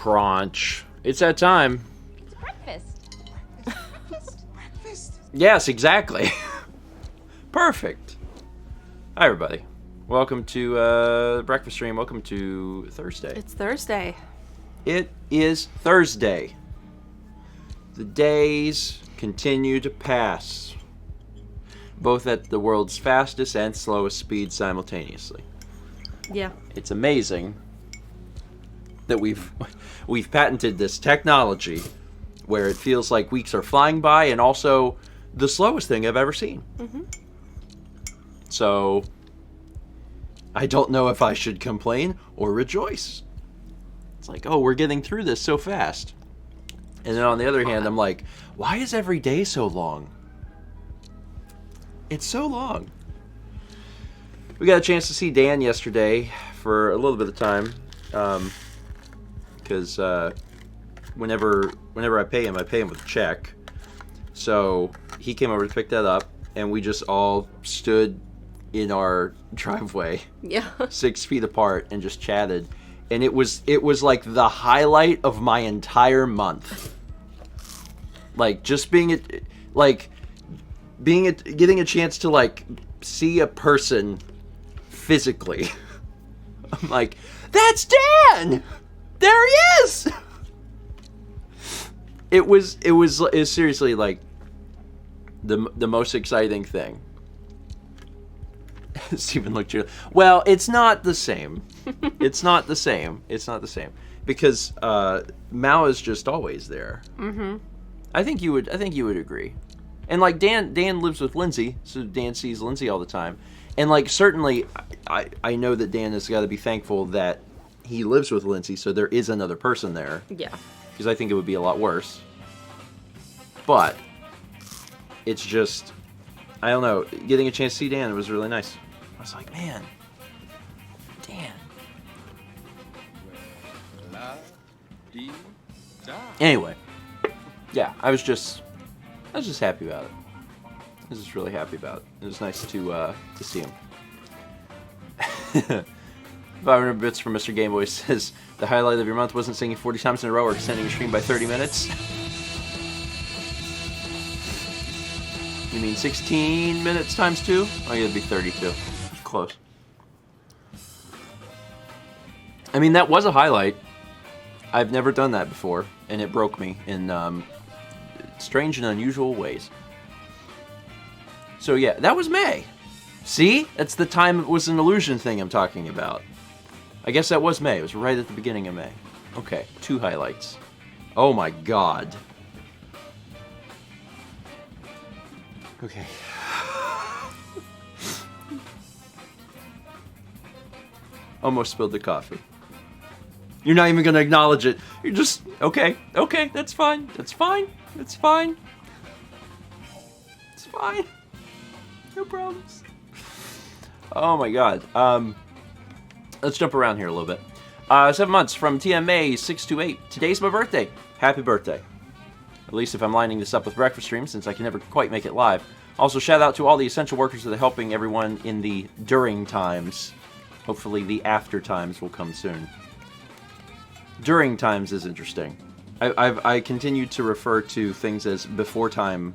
Crunch. It's that time. It's breakfast. Breakfast. Yes, exactly. Perfect. Hi, everybody. Welcome to the breakfast stream. Welcome to Thursday. It's Thursday. It is Thursday. The days continue to pass, both at the world's fastest and slowest speed simultaneously. Yeah. It's amazing that we've patented this technology where it feels like weeks are flying by, and also the slowest thing I've ever seen. Mm-hmm. So I don't know if I should complain or rejoice. It's like, oh, we're getting through this so fast. And then on the other hand, I'm like, why is every day so long? It's so long. We got a chance to see Dan yesterday for a little bit of time. Because whenever I pay him with a check. So he came over to pick that up, and we just all stood in our driveway, Yeah. 6 feet apart, and just chatted. And it was like the highlight of my entire month. Like just getting a chance to like see a person physically. I'm like, that's Dan. There he is. It was seriously like the most exciting thing. Stephen looked at you. Well, it's not the same. It's not the same. Because Mao is just always there. Mm-hmm. I think you would agree. And like Dan lives with Lindsay, so Dan sees Lindsay all the time. And like certainly I know that Dan has got to be thankful that he lives with Lindsay, so there is another person there. Yeah. Because I think it would be a lot worse. But it's just, I don't know, getting a chance to see Dan, it was really nice. I was like, man, Dan. Anyway, yeah, I was just happy about it. I was just really happy about it. It was nice to see him. 500 bits from Mr. Gameboy says, the highlight of your month wasn't singing 40 times in a row or extending your stream by 30 minutes. You mean 16 minutes times 2? Oh, yeah, it'd be 32. Close. I mean, that was a highlight. I've never done that before, and it broke me in strange and unusual ways. So yeah, that was May. See? That's the time it was an illusion thing I'm talking about. I guess that was May. It was right at the beginning of May. Okay, 2 highlights. Oh my god. Okay. Almost spilled the coffee. You're not even going to acknowledge it. You're just, okay, that's fine. It's fine. No problems. Oh my god. Let's jump around here a little bit. 7 months from TMA628. Today's my birthday. Happy birthday. At least if I'm lining this up with breakfast stream, since I can never quite make it live. Also, shout out to all the essential workers that are helping everyone in the during times. Hopefully the after times will come soon. During times is interesting. I continue to refer to things as before time,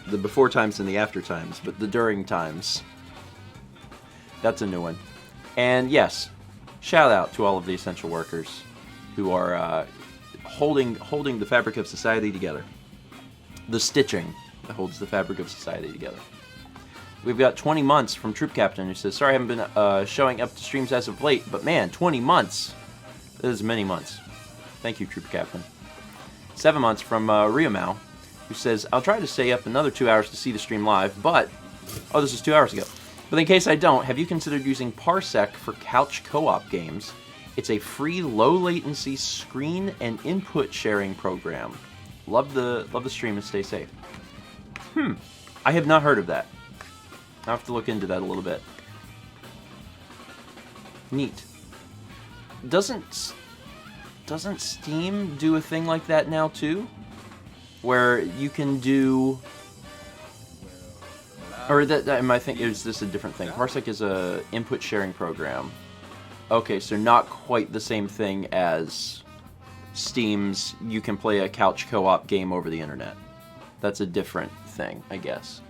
the before times and the after times, but the during times, that's a new one. And yes, shout out to all of the essential workers who are holding the fabric of society together. The stitching that holds the fabric of society together. We've got 20 months from Troop Captain, who says, sorry I haven't been showing up to streams as of late, but man, 20 months. That is many months. Thank you, Troop Captain. 7 months from Riamau, who says, I'll try to stay up another 2 hours to see the stream live, but... Oh, this is 2 hours ago. But in case I don't, have you considered using Parsec for couch co-op games? It's a free, low-latency screen and input sharing program. Love the stream and stay safe. I have not heard of that. I'll have to look into that a little bit. Neat. Doesn't Steam do a thing like that now too? Where you can do... Or am I thinking, is this a different thing? Parsec is a input sharing program. Okay, so not quite the same thing as Steam's you can play a couch co-op game over the internet. That's a different thing, I guess.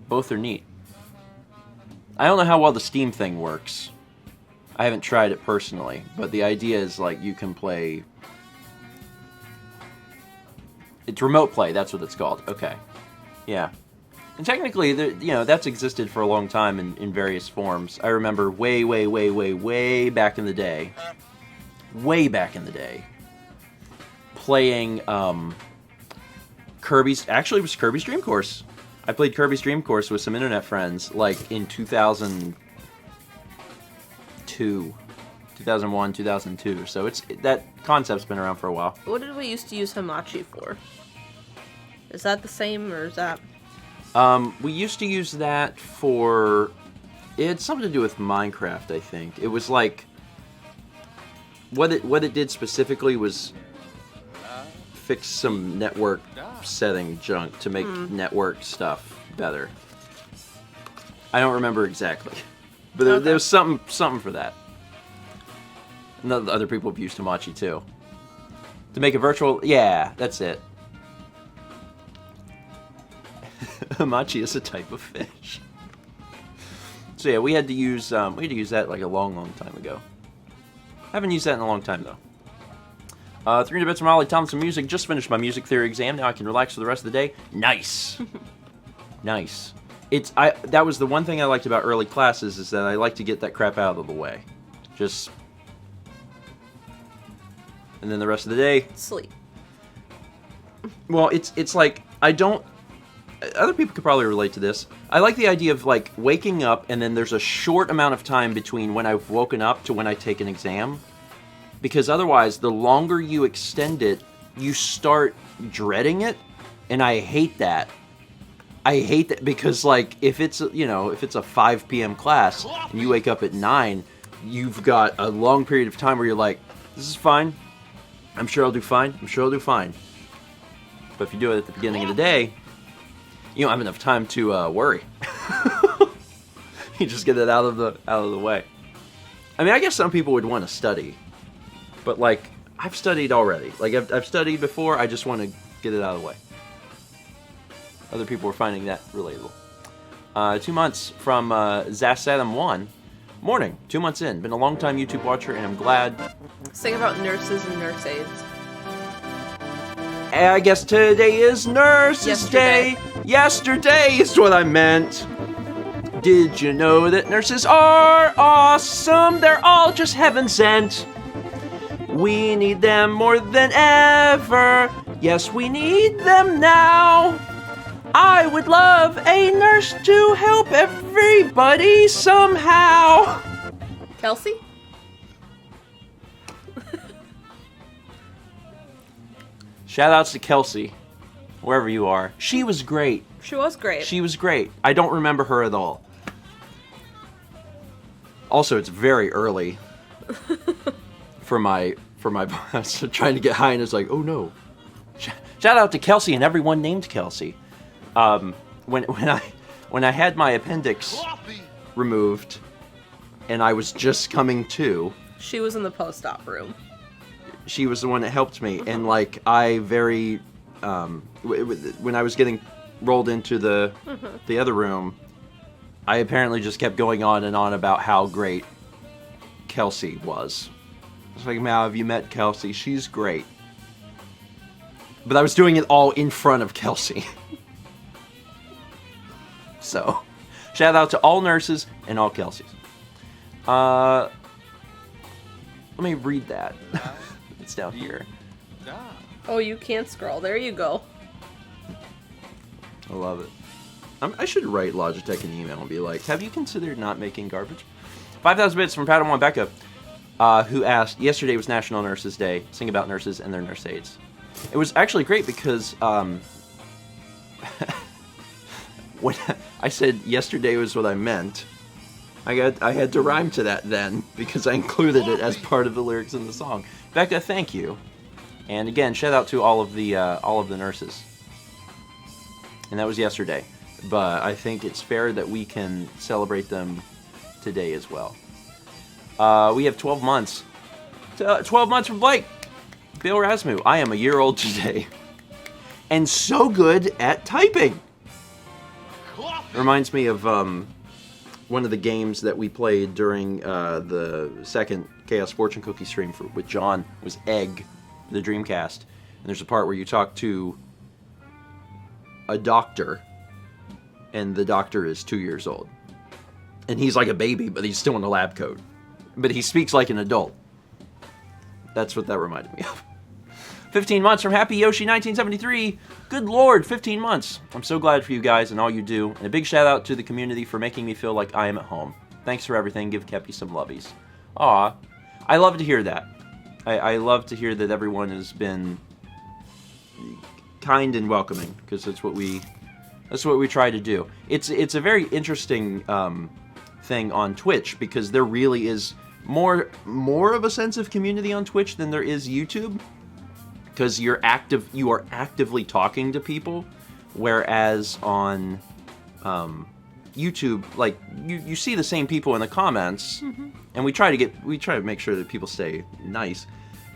Both are neat. I don't know how well the Steam thing works. I haven't tried it personally, but the idea is like you can play... It's remote play, that's what it's called. Okay. Yeah. And technically, that's existed for a long time in various forms. I remember way back in the day, playing Kirby's... Actually, it was Kirby's Dream Course. I played Kirby's Dream Course with some internet friends, like, in 2001, 2002. So that concept's been around for a while. What did we used to use Hamachi for? Is that the same, or is that... We used to use that for... It had something to do with Minecraft, I think. It was like... What it did specifically was fix some network setting junk to make network stuff better. I don't remember exactly. But there was something for that. And other people have used Hamachi too. To make a virtual... Yeah, that's it. Hamachi is a type of fish. So yeah, we had to use that like a long time ago. I haven't used that in a long time though. 300 bits from Ollie Thompson Music. Just finished my music theory exam. Now I can relax for the rest of the day. Nice. Nice. That was the one thing I liked about early classes, is that I like to get that crap out of the way. Just... And then the rest of the day... Sleep. Well, it's like, I don't... Other people could probably relate to this. I like the idea of, like, waking up and then there's a short amount of time between when I've woken up to when I take an exam. Because otherwise, the longer you extend it, you start dreading it. And I hate that. I hate that because, like, if it's a 5 p.m. class and you wake up at 9, you've got a long period of time where you're like, this is fine. I'm sure I'll do fine. I'm sure I'll do fine. But if you do it at the beginning of the day, you don't have enough time to worry. You just get it out of the way. I mean, I guess some people would want to study, but like I've studied already. Like I've studied before. I just want to get it out of the way. Other people are finding that relatable. 2 months from Zasadam1. Morning. 2 months in. Been a long time YouTube watcher, and I'm glad. Sing about nurses and nurse aides. I guess today is Nurses Day. Yesterday is what I meant. Did you know that nurses are awesome? They're all just heaven sent. We need them more than ever. Yes, we need them now. I would love a nurse to help everybody somehow. Kelsey? Shoutouts to Kelsey, wherever you are. She was great. She was great. She was great. I don't remember her at all. Also, it's very early for my boss trying to get high, and it's like, oh no. Shout out to Kelsey and everyone named Kelsey. When I had my appendix removed, and I was just coming to, she was in the post-op room. She was the one that helped me, and like I very, when I was getting rolled into the other room, I apparently just kept going on and on about how great Kelsey was. I was like, Mal, have you met Kelsey? She's great. But I was doing it all in front of Kelsey. So, shout out to all nurses and all Kelseys. Let me read that. It's down here. Oh, you can't scroll. There you go. I love it. I should write Logitech an email and be like, have you considered not making garbage? 5,000 bits from Padawan Becca, who asked, yesterday was National Nurses Day. Sing about nurses and their nurse aides. It was actually great because when I said yesterday was what I meant, I had to rhyme to that then because I included it as part of the lyrics in the song. Becca, thank you. And again, shout out to all of the nurses. And that was yesterday. But I think it's fair that we can celebrate them today as well. We have 12 months. 12 months from Blake. Bill Rasmu, I am a year old today. And so good at typing. Reminds me of one of the games that we played during the second Chaos Fortune Cookie stream with John was Egg, the Dreamcast. And there's a part where you talk to a doctor, and the doctor is 2 years old. And he's like a baby, but he's still in the lab coat. But he speaks like an adult. That's what that reminded me of. 15 months from Happy Yoshi 1973. Good Lord, 15 months. I'm so glad for you guys and all you do. And a big shout out to the community for making me feel like I am at home. Thanks for everything. Give Kepi some lovies. Aw, I love to hear that. I love to hear that everyone has been kind and welcoming, because that's what we try to do. It's a very interesting thing on Twitch, because there really is more of a sense of community on Twitch than there is YouTube, because you are actively talking to people, whereas on YouTube, like you see the same people in the comments, and we try to make sure that people stay nice,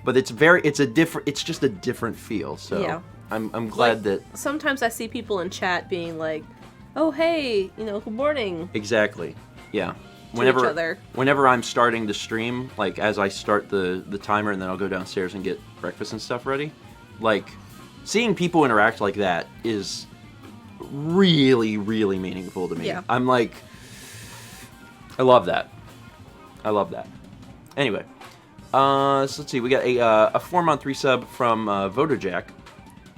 but it's just a different feel. So yeah. I'm glad that sometimes I see people in chat being like, "Oh hey, good morning." Exactly. Yeah. Whenever I'm starting to stream, like as I start the timer, and then I'll go downstairs and get breakfast and stuff ready, like seeing people interact like that is really, really meaningful to me. Yeah. I'm like, I love that. Anyway, so let's see. We got a 4-month resub from Vodojack,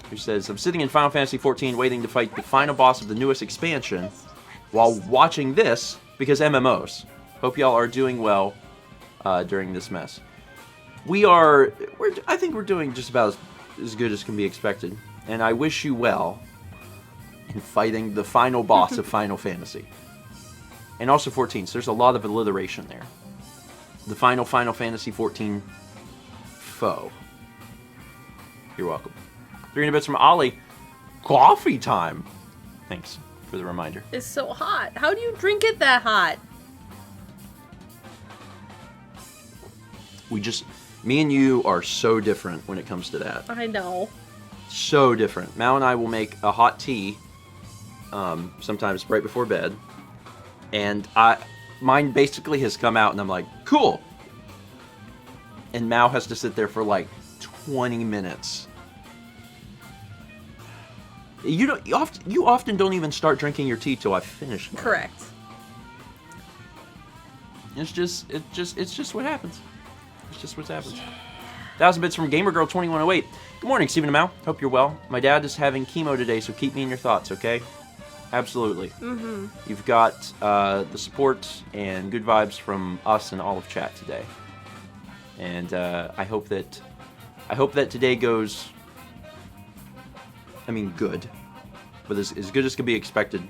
who says, "I'm sitting in Final Fantasy XIV waiting to fight the final boss of the newest expansion while watching this because MMOs. Hope y'all are doing well during this mess." I think we're doing just about as good as can be expected. And I wish you well in fighting the final boss of Final Fantasy. And also 14, so there's a lot of alliteration there. The final Final Fantasy 14 foe. You're welcome. 300 bits from Ollie. Coffee time. Thanks for the reminder. It's so hot. How do you drink it that hot? Me and you are so different when it comes to that. I know. So different. Mal and I will make a hot tea, sometimes right before bed, and mine basically has come out, and I'm like, cool. And Mal has to sit there for like 20 minutes. You often don't even start drinking your tea till I finish mine. Correct. It's just what happens. It's just what happens. 1,000 bits from GamerGirl2108. Good morning, Stephen and Mal. Hope you're well. My dad is having chemo today, so keep me in your thoughts, okay? Absolutely. Mm-hmm. You've got the support and good vibes from us and all of chat today. And I hope that today goes, good. But as good as can be expected.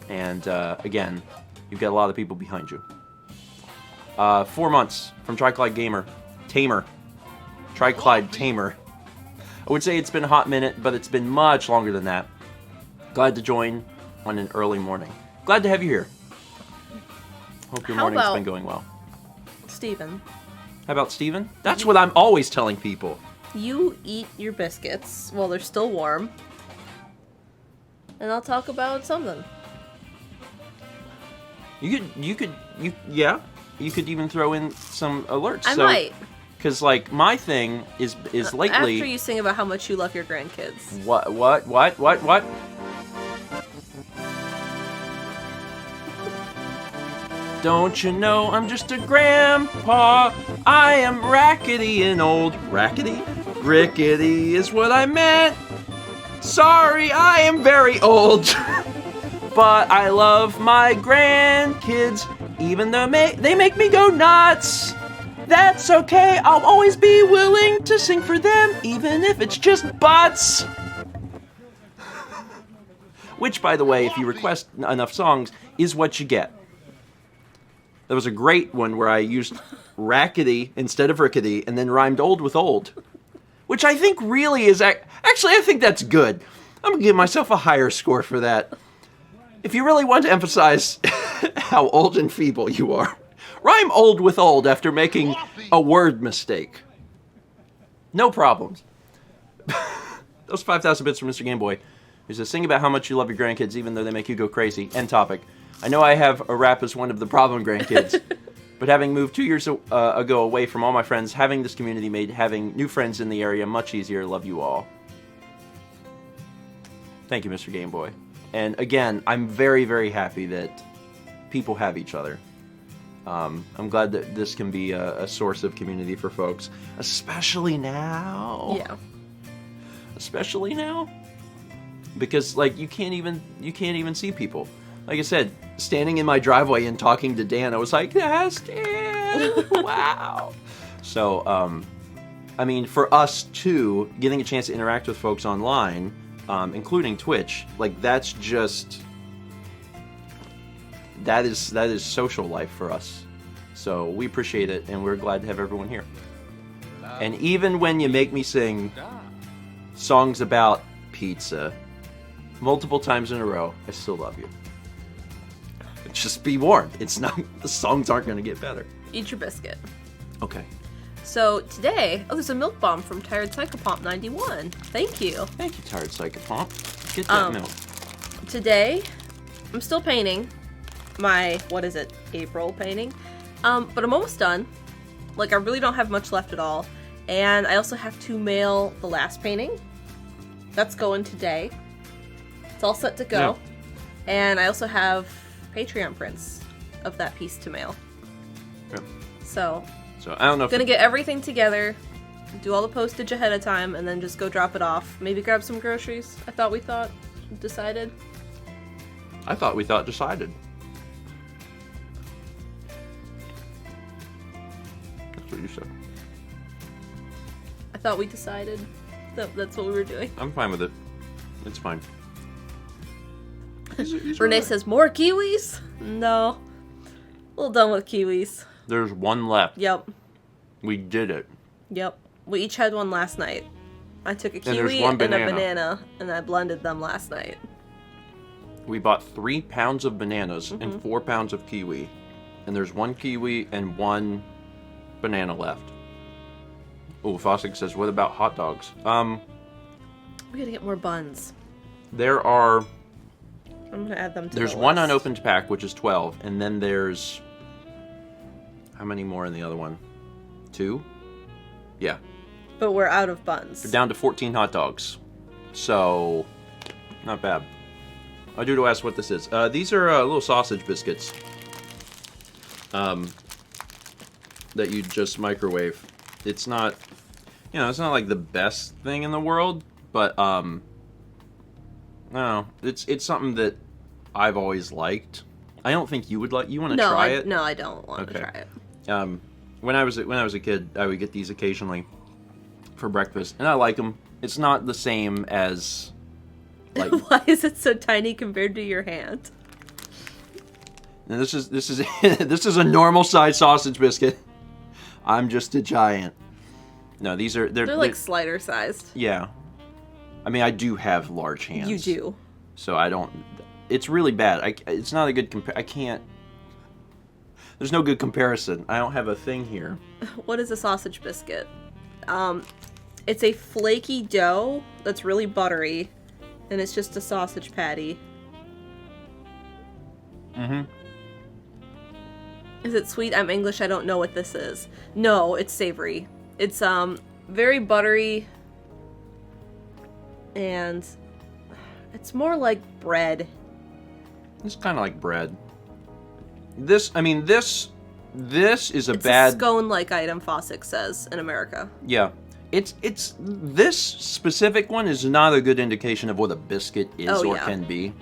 And again, you've got a lot of people behind you. 4 months from Triclyde Tamer. Triclyde Tamer. I would say it's been a hot minute, but it's been much longer than that. Glad to join on an early morning. Glad to have you here. Hope your morning's been going well. Steven. How about Steven? That's what I'm always telling people. You eat your biscuits while they're still warm. And I'll talk about something. You could even throw in some alerts. I might. Because, my thing is lately... After you sing about how much you love your grandkids. What? Don't you know I'm just a grandpa? I am rackety and old. Rackety? Rickety is what I meant. Sorry, I am very old. But I love my grandkids, even though they make me go nuts. That's okay, I'll always be willing to sing for them, even if it's just butts. Which, by the way, if you request enough songs, is what you get. There was a great one where I used rackety instead of rickety, and then rhymed old with old. Which I think really is... Actually, I think that's good. I'm going to give myself a higher score for that. If you really want to emphasize how old and feeble you are, rhyme old with old after making a word mistake. No problems. Those 5,000 bits from Mr. Game Boy. He says, sing about how much you love your grandkids even though they make you go crazy. End topic. I know I have a rap as one of the problem grandkids, but having moved 2 years ago away from all my friends, having this community made having new friends in the area much easier. Love you all. Thank you, Mr. Game Boy. And again, I'm very, very happy that people have each other. I'm glad that this can be a source of community for folks, especially now. Yeah. Especially now, because like you can't even see people. Like I said, standing in my driveway and talking to Dan, I was like, "Yes, Dan! Wow!" So, I mean, for us too, getting a chance to interact with folks online, including Twitch, like that is social life for us. So we appreciate it, and we're glad to have everyone here. And even when you make me sing songs about pizza multiple times in a row, I still love you. Just be warned, the songs aren't going to get better. Eat your biscuit. Okay. So today, there's a milk bomb from Tired Psychopomp 91. Thank you. Thank you, Tired Psychopomp. Get that milk. Today, I'm still painting my, April painting. But I'm almost done. Like, I really don't have much left at all. And I also have to mail the last painting. That's going today. It's all set to go. Yeah. And I also have Patreon prints of that piece to mail. Yeah. So I don't know if gonna get everything together, do all the postage ahead of time, and then just go drop it off. Maybe grab some groceries. I thought we decided. Decided. That's what you said. I thought we decided that that's what we were doing. I'm fine with it. It's fine. Renee says, more kiwis? No. A little done with kiwis. There's one left. Yep. We did it. Yep. We each had one last night. I took a there's kiwi one and a banana. banana, and I blended them last night. We bought 3 pounds of bananas Mm-hmm. and 4 pounds of kiwi. And there's 1 kiwi and 1 banana left. Oh, Fossick says, what about hot dogs? We gotta get more buns. There are... I'm gonna add them to There's the one list. unopened pack, which is 12. And then there's... How many more in the other one? 2? Yeah. But we're out of buns. We're down to 14 hot dogs. So, not bad. I do to ask what this is. These are little sausage biscuits. That you just microwave. It's not, it's not like the best thing in the world, but I don't know. It's something that I've always liked. I don't think you would like. You want to try it? No, I don't want to Okay. try it. When I was a kid, I would get these occasionally for breakfast, and I like them. It's not the same as like. Why is it so tiny compared to your hand? And this is this is a normal size sausage biscuit. I'm just a giant. No, they're like slider sized. Yeah. I mean, I do have large hands. You do. So I don't. It's really bad. It's not a good I can't. There's no good comparison. I don't have a thing here. What is a sausage biscuit? It's a flaky dough that's really buttery, and it's just a sausage patty. Mm-hmm. Is it sweet? I'm English, I don't know what this is. No, it's savory. It's very buttery, and it's more like bread. It's kind of like bread. This is a It's bad a scone-like item, Fossick says, in America. Yeah. It's this specific one is not a good indication of what a biscuit is or yeah. can be.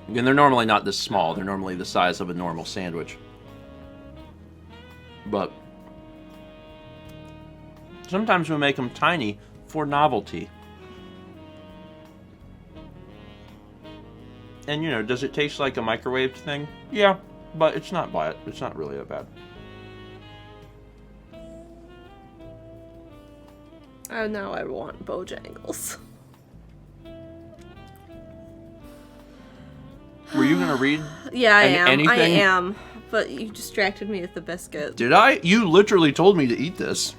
And they're normally not this small. They're normally the size of a normal sandwich. But sometimes we make them tiny for novelty. And does it taste like a microwaved thing? Yeah, but it's not bad. It's not really that bad. Oh, now I want Bojangles. Were you gonna read? Yeah, I am. Anything? I am. But you distracted me with the biscuit. Did I? You literally told me to eat this.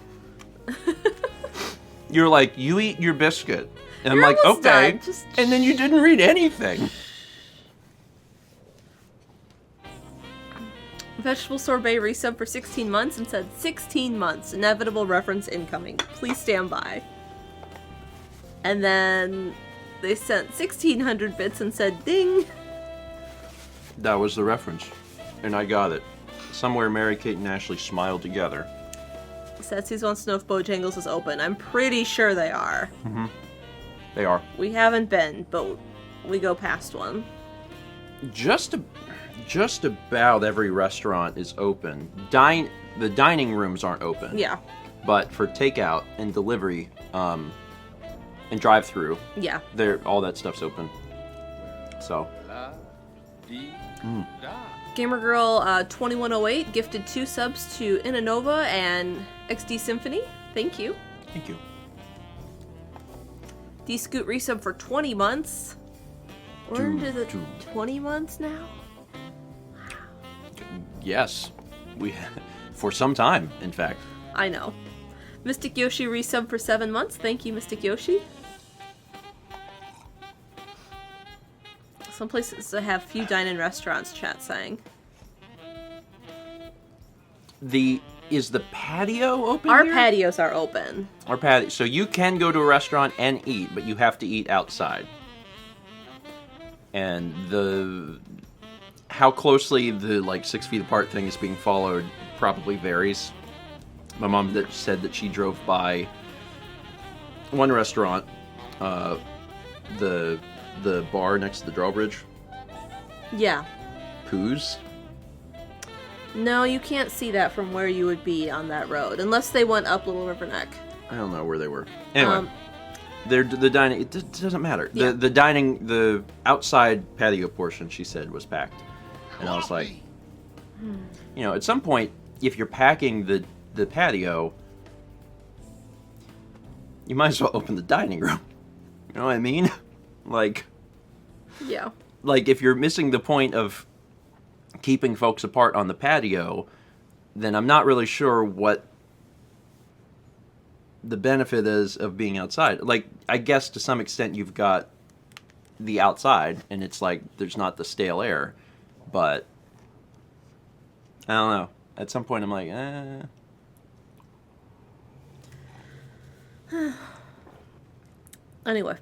You're like, you eat your biscuit. And You're I'm like, almost okay. done. Just- And then you didn't read anything. Vegetable sorbet resub for 16 months and said 16 months. Inevitable reference incoming. Please stand by. And then they sent 1600 bits and said ding. That was the reference. And I got it. Somewhere Mary Kate and Ashley smiled together. Setsies wants to know if Bojangles is open. I'm pretty sure they are. They are. We haven't been, but we go past one. Just about every restaurant is open. The dining rooms aren't open. Yeah. But for takeout and delivery, and drive-through, Yeah. all that stuff's open. So. GamerGirl 2108 gifted 2 subs to Inanova and XD Symphony. Thank you. Thank you. D-Scoot resub for 20 months. We're into the 20 months now? Yes. For some time, in fact. I know. Mystic Yoshi resub for 7 months. Thank you, Mystic Yoshi. Some places that have few dine-in restaurants, chat saying. Is the patio open Our here? patios are open. Our patio. So you can go to a restaurant and eat, but you have to eat outside. And how closely the 6 feet apart thing is being followed probably varies. My mom said that she drove by one restaurant, the bar next to the drawbridge. Yeah. Poos. No, you can't see that from where you would be on that road, unless they went up Little River Neck. I don't know where they were. Anyway, the dining. It doesn't matter. Yeah. The dining, the outside patio portion, she said, was packed, and I was like, at some point, if you're packing the patio, you might as well open the dining room. You know what I mean? Yeah. If you're missing the point of keeping folks apart on the patio, then I'm not really sure what the benefit is of being outside. I guess to some extent you've got the outside, and it's there's not the stale air, but I don't know. At some point I'm like, Anyway.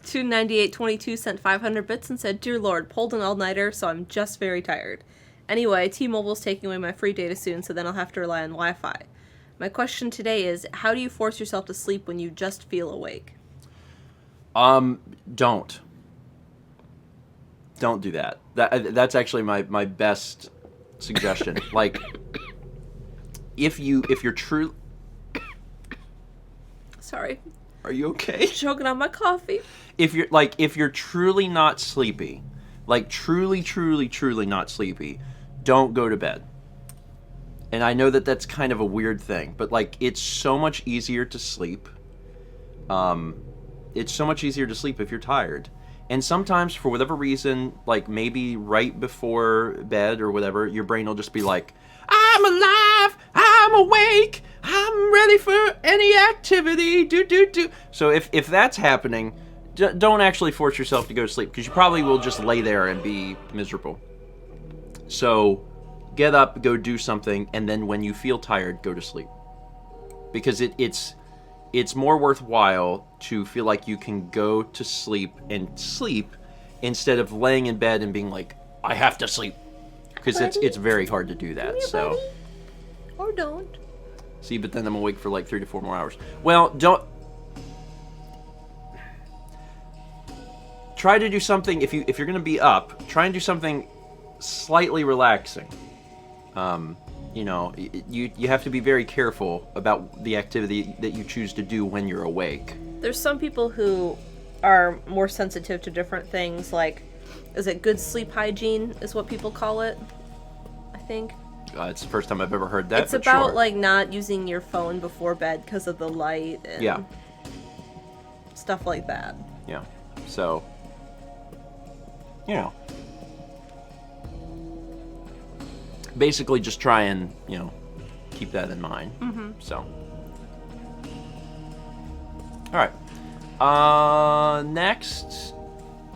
29822 sent 500 bits and said, "Dear Lord, pulled an all-nighter, so I'm just very tired. Anyway, T-Mobile's taking away my free data soon, so then I'll have to rely on Wi-Fi. My question today is, how do you force yourself to sleep when you just feel awake?" Don't do that. That's actually my best suggestion. If you're true. Sorry. Are you okay? Choking on my coffee. If you're truly not sleepy, truly not sleepy, don't go to bed. And I know that that's kind of a weird thing, but it's so much easier to sleep. It's so much easier to sleep if you're tired. And sometimes, for whatever reason, maybe right before bed or whatever, your brain will just be like, I'm alive, I'm awake, I'm ready for any activity, do. So if that's happening, don't actually force yourself to go to sleep, because you probably will just lay there and be miserable. So get up, go do something, and then when you feel tired, go to sleep. Because it's more worthwhile to feel like you can go to sleep instead of laying in bed and being like, I have to sleep. Because it's very hard to do that. So, or don't. See, but then I'm awake for 3 to 4 more hours. Well, don't. Try to do something, if you're going to be up, try and do something slightly relaxing. You have to be very careful about the activity that you choose to do when you're awake. There's some people who are more sensitive to different things, is it good sleep hygiene is what people call it, I think. It's the first time I've ever heard that. It's about, not using your phone before bed because of the light and stuff like that. Yeah. So, basically just try and, keep that in mind. Mm-hmm. So. All right. Next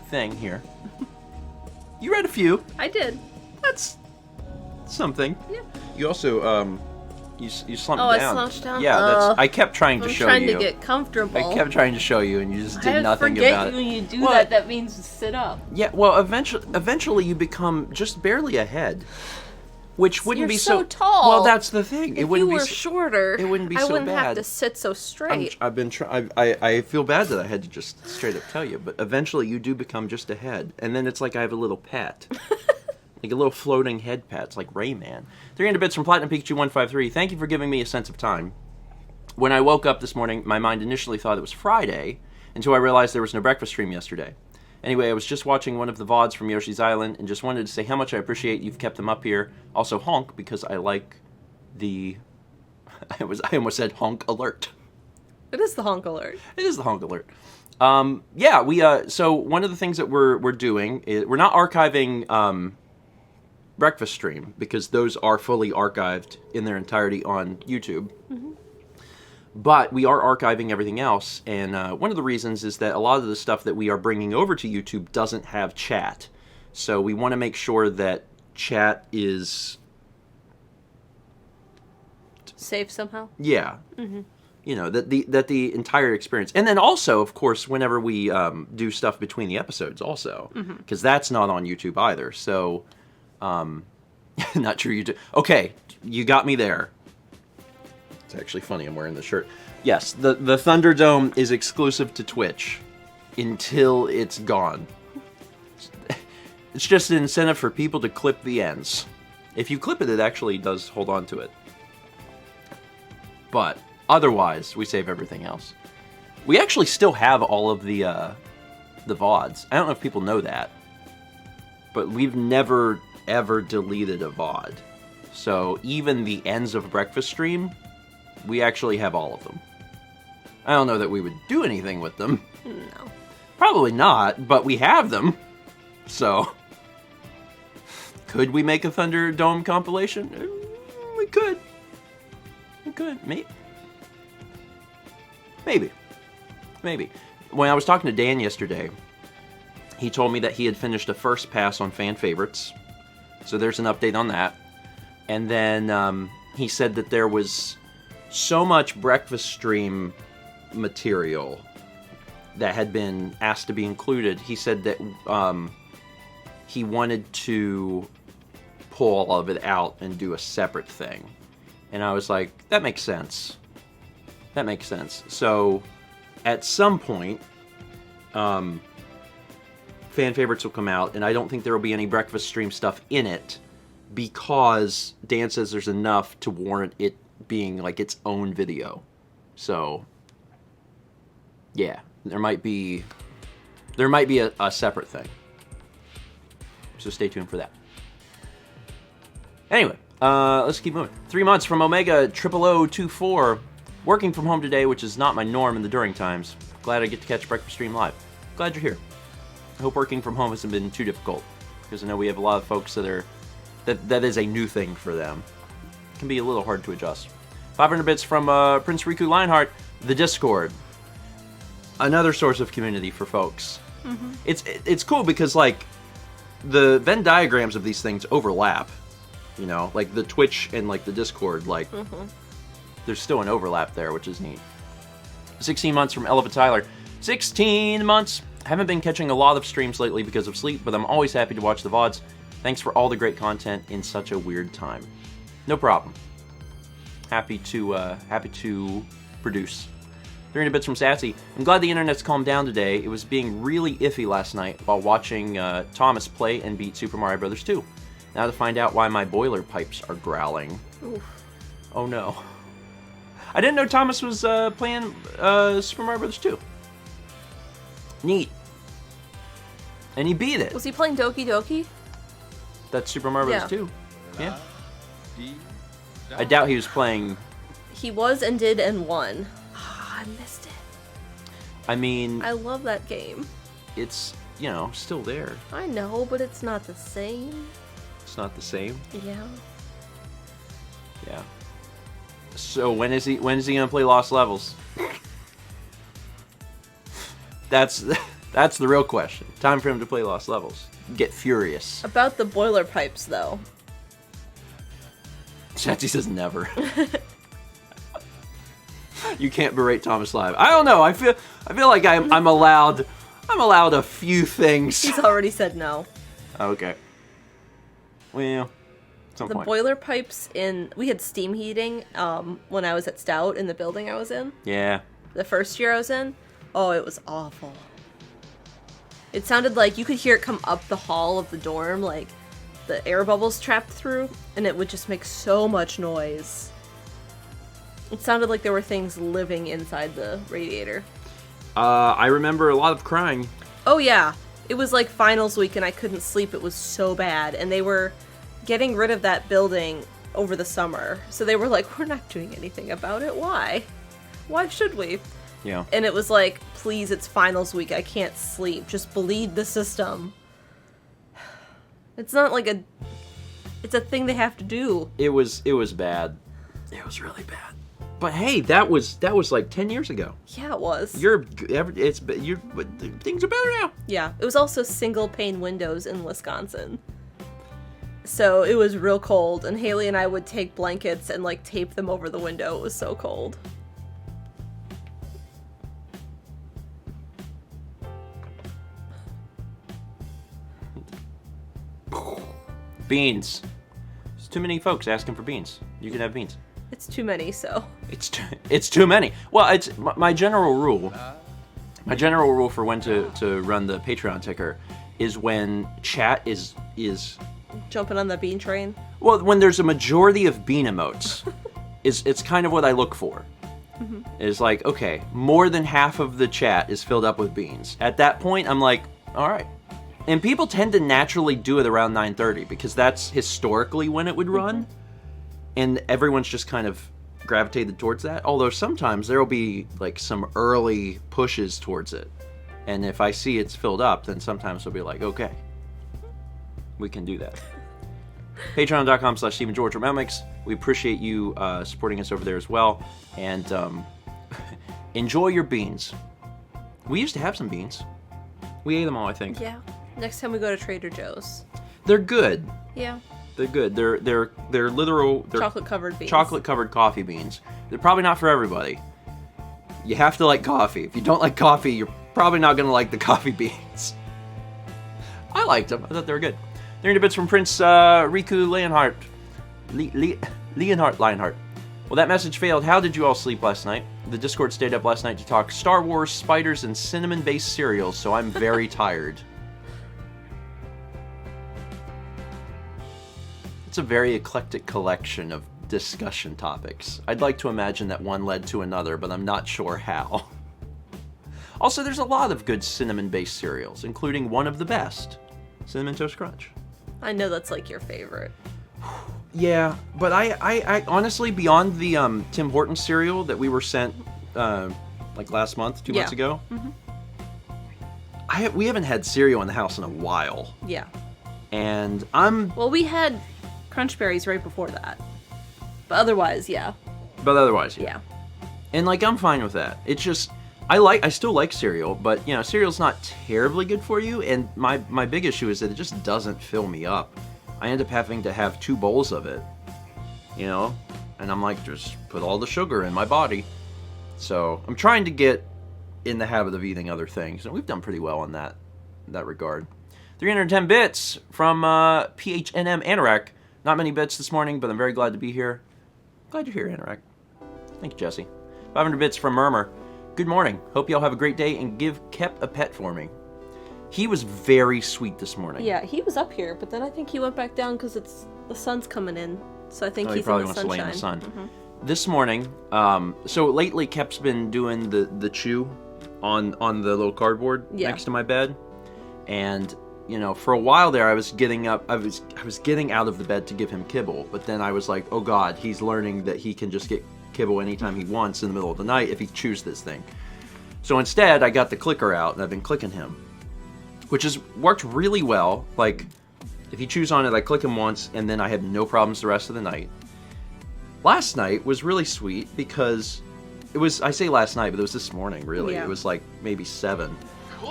thing here. You read a few. I did. That's something. Yeah. You also you slumped Oh, down. I slouched down? Yeah, that's. I kept trying to I'm show trying you. to get comfortable. I kept trying to show you, and you just did I nothing forget about it. when you do Well, that. That means sit up. Yeah, well, eventually you become just barely ahead, which wouldn't You're be so tall. Well, that's the thing. If It wouldn't you be were shorter, it wouldn't be I so wouldn't have bad. to sit so straight. I've been I feel bad that I had to just straight up tell you, but eventually you do become just ahead, and then it's like I have a little pet. Like a little floating head pat. It's like Rayman. 300 bits from Platinum Pikachu 153. Thank you for giving me a sense of time. When I woke up this morning, my mind initially thought it was Friday, until I realized there was no breakfast stream yesterday. Anyway, I was just watching one of the VODs from Yoshi's Island, and just wanted to say how much I appreciate you've kept them up here. Also honk, because I like the... I almost said honk alert. It is the honk alert. It is the honk alert. Yeah, we, so one of the things that we're doing is, we're not archiving, breakfast stream, because those are fully archived in their entirety on YouTube. Mm-hmm. But we are archiving everything else, and one of the reasons is that a lot of the stuff that we are bringing over to YouTube doesn't have chat. So we want to make sure that chat is... Safe somehow? Yeah. Mm-hmm. You know, that the entire experience. And then also, of course, whenever we do stuff between the episodes also, because that's not on YouTube either. So... not sure you do. Okay, you got me there. It's actually funny, I'm wearing the shirt. Yes, the Thunderdome is exclusive to Twitch until it's gone. It's just an incentive for people to clip the ends. If you clip it, it actually does hold on to it. But otherwise, we save everything else. We actually still have all of the VODs. I don't know if people know that, but we've never ever deleted a VOD. So even the ends of breakfast stream, we actually have all of them. I don't know that we would do anything with them. No. Probably not, but we have them. So, could we make a Thunderdome compilation? We could. We could. Maybe. When I was talking to Dan yesterday, he told me that he had finished a first pass on fan favorites. So there's an update on that. And then he said that there was so much breakfast stream material that had been asked to be included. He said that he wanted to pull all of it out and do a separate thing. And I was like, that makes sense. That makes sense. So at some point, fan favorites will come out, and I don't think there will be any breakfast stream stuff in it, because Dan says there's enough to warrant it being like its own video. So yeah, there might be a separate thing. So stay tuned for that. Anyway, let's keep moving. 3 months from Omega 0024. Working from home today, which is not my norm in the during times. Glad I get to catch breakfast stream live. Glad you're here. I hope working from home hasn't been too difficult, because I know we have a lot of folks that is a new thing for them. It can be a little hard to adjust. 500 bits from Prince Riku Lionheart, the Discord. Another source of community for folks. Mm-hmm. It's cool because, like, the Venn diagrams of these things overlap. You know, like the Twitch and like the Discord, like there's still an overlap there, which is neat. 16 months from Elephant Tyler. 16 months. Haven't been catching a lot of streams lately because of sleep, but I'm always happy to watch the VODs. Thanks for all the great content in such a weird time. No problem. Happy to produce. 300 bits from Sassy. I'm glad the internet's calmed down today. It was being really iffy last night while watching Thomas play and beat Super Mario Bros. 2. Now to find out why my boiler pipes are growling. Oof. Oh no. I didn't know Thomas was playing Super Mario Bros. 2. Neat. And he beat it. Was he playing Doki Doki? That's Super Mario Bros. 2. Yeah. I doubt he was playing... He was and did and won. I missed it. I mean... I love that game. It's, you know, still there. I know, but it's not the same. It's not the same? Yeah. Yeah. So when is he gonna play Lost Levels? That's the real question. Time for him to play Lost Levels. Get furious. About the boiler pipes, though. Chatsy says never. You can't berate Thomas live. I don't know. I feel like I'm allowed a few things. He's already said no. Okay. Well, some The point. boiler pipes we had steam heating when I was at Stout in the building I was in. Yeah. The first year I was in. Oh, it was awful. It sounded like you could hear it come up the hall of the dorm, like the air bubbles trapped through, and it would just make so much noise. It sounded like there were things living inside the radiator. I remember a lot of crying. Oh yeah, it was like finals week and I couldn't sleep. It was so bad, and they were getting rid of that building over the summer. So they were like, we're not doing anything about it. Why? Why should we? Yeah. And it was like, please, it's finals week. I can't sleep. Just bleed the system. It's not like it's a thing they have to do. It was bad. It was really bad. But hey, that was like 10 years ago. Yeah, it was. Things are better now. Yeah, it was also single pane windows in Wisconsin. So it was real cold, and Haley and I would take blankets and like tape them over the window. It was so cold. Beans. There's too many folks asking for beans. You can have beans. It's too many, so. It's too many. Well, it's my general rule. My general rule for when to run the Patreon ticker is when chat is Jumping on the bean train. well, when there's a majority of bean emotes. It's kind of what I look for. Mm-hmm. Is like, okay, more than half of the chat is filled up with beans. At that point, I'm like, all right. And people tend to naturally do it around 9:30 because that's historically when it would run. Mm-hmm. And everyone's just kind of gravitated towards that. Although sometimes there'll be like some early pushes towards it. And if I see it's filled up, then sometimes I'll be like, okay, we can do that. Patreon.com/StephenGeorgeRomantics. We appreciate you supporting us over there as well. And enjoy your beans. We used to have some beans. We ate them all, I think. Yeah. Next time we go to Trader Joe's. They're good. Yeah. They're good. They're literal. They're Chocolate-covered beans. Chocolate-covered coffee beans. They're probably not for everybody. You have to like coffee. If you don't like coffee, you're probably not going to like the coffee beans. I liked them. I thought they were good. They're into bits from Prince Riku Leonhardt. Leonhardt Lionheart. Well, that message failed. How did you all sleep last night? The Discord stayed up last night to talk Star Wars, spiders, and cinnamon-based cereals, so I'm very tired. It's a very eclectic collection of discussion topics. I'd like to imagine that one led to another, but I'm not sure how. Also, there's a lot of good cinnamon-based cereals, including one of the best, Cinnamon Toast Crunch. I know that's like your favorite. Yeah, but I honestly, beyond the Tim Hortons cereal that we were sent like last month, 2 months ago, we haven't had cereal in the house in a while. Yeah. And Well, we had Crunch Berries right before that. But otherwise, yeah. Yeah. And like, I'm fine with that. It's just, I still like cereal, but you know, cereal's not terribly good for you, and my big issue is that it just doesn't fill me up. I end up having to have 2 bowls of it, you know? And I'm like, just put all the sugar in my body. So I'm trying to get in the habit of eating other things, and we've done pretty well in that regard. 310 bits from PHNM Anorak. Not many bits this morning, but I'm very glad to be here. Glad you're here, Anorak. Thank you, Jesse. 500 bits from Murmur. Good morning. Hope y'all have a great day, and give Kep a pet for me. He was very sweet this morning. Yeah, he was up here, but then I think he went back down because the sun's coming in. So I think he he's probably in the wants sunshine. to lay in the sun. This morning, so lately Kep's been doing the chew on the little cardboard next to my bed, and you know, for a while there I was getting up, I was getting out of the bed to give him kibble, but then I was like, oh god, he's learning that he can just get kibble anytime he wants in the middle of the night if he chews this thing. So instead I got the clicker out and I've been clicking him, which has worked really well. Like, if he chews on it, I click him once, and then I have no problems the rest of the night. Last night was really sweet because It was, I say last night, but it was this morning, really. Yeah. It was like maybe 7.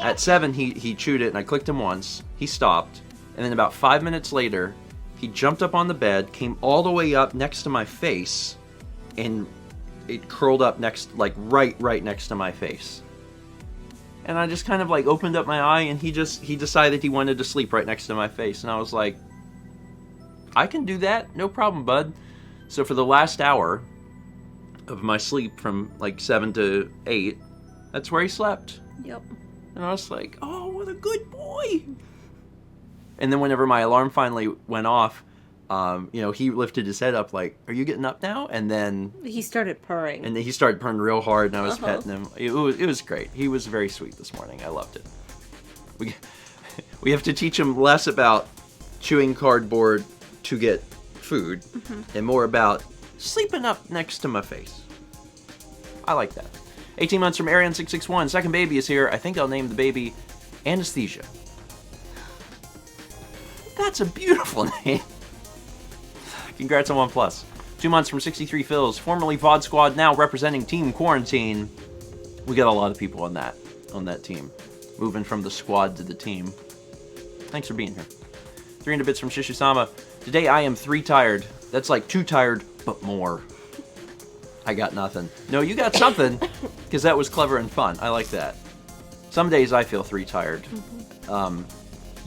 At 7, he chewed it, and I clicked him once. He stopped. And then about 5 minutes later, he jumped up on the bed, came all the way up next to my face, and it curled up next, like right next to my face. And I just kind of like opened up my eye, and he decided he wanted to sleep right next to my face. And I was like, I can do that, no problem, bud. So for the last hour of my sleep from like 7 to 8, that's where he slept. Yep. And I was like, oh, what a good boy. And then whenever my alarm finally went off, he lifted his head up like, are you getting up now? And then He started purring. and then he started purring real hard, and I was petting him. It was great. He was very sweet this morning. I loved it. We have to teach him less about chewing cardboard to get food and more about sleeping up next to my face. I like that. 18 months from Arian661. Second baby is here. I think I'll name the baby Anesthesia. That's a beautiful name. Congrats on 1+. 2 months from 63 Phils, formerly VOD Squad, now representing Team Quarantine. We got a lot of people on that team. Moving from the squad to the team. Thanks for being here. 300 bits from Shishu-sama. Today I am 3 tired. That's like 2 tired, but more. I got nothing. No, you got something, because that was clever and fun. I like that. Some days I feel 3 tired.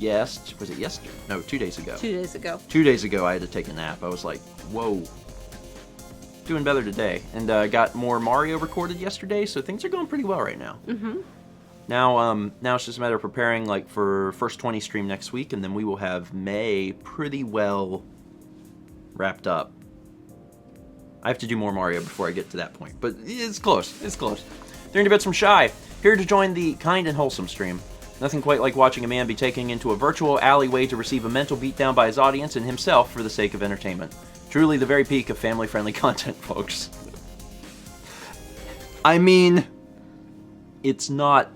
Yes, was it yesterday? No, 2 days ago. 2 days ago. 2 days ago I had to take a nap. I was like, whoa. Doing better today. And I got more Mario recorded yesterday, so things are going pretty well right now. Now it's just a matter of preparing like for first 20 stream next week, and then we will have May pretty well wrapped up. I have to do more Mario before I get to that point, but it's close. It's close. 300 bits from Shy, here to join the kind and wholesome stream. Nothing quite like watching a man be taken into a virtual alleyway to receive a mental beatdown by his audience and himself for the sake of entertainment. Truly the very peak of family-friendly content, folks. I mean, it's not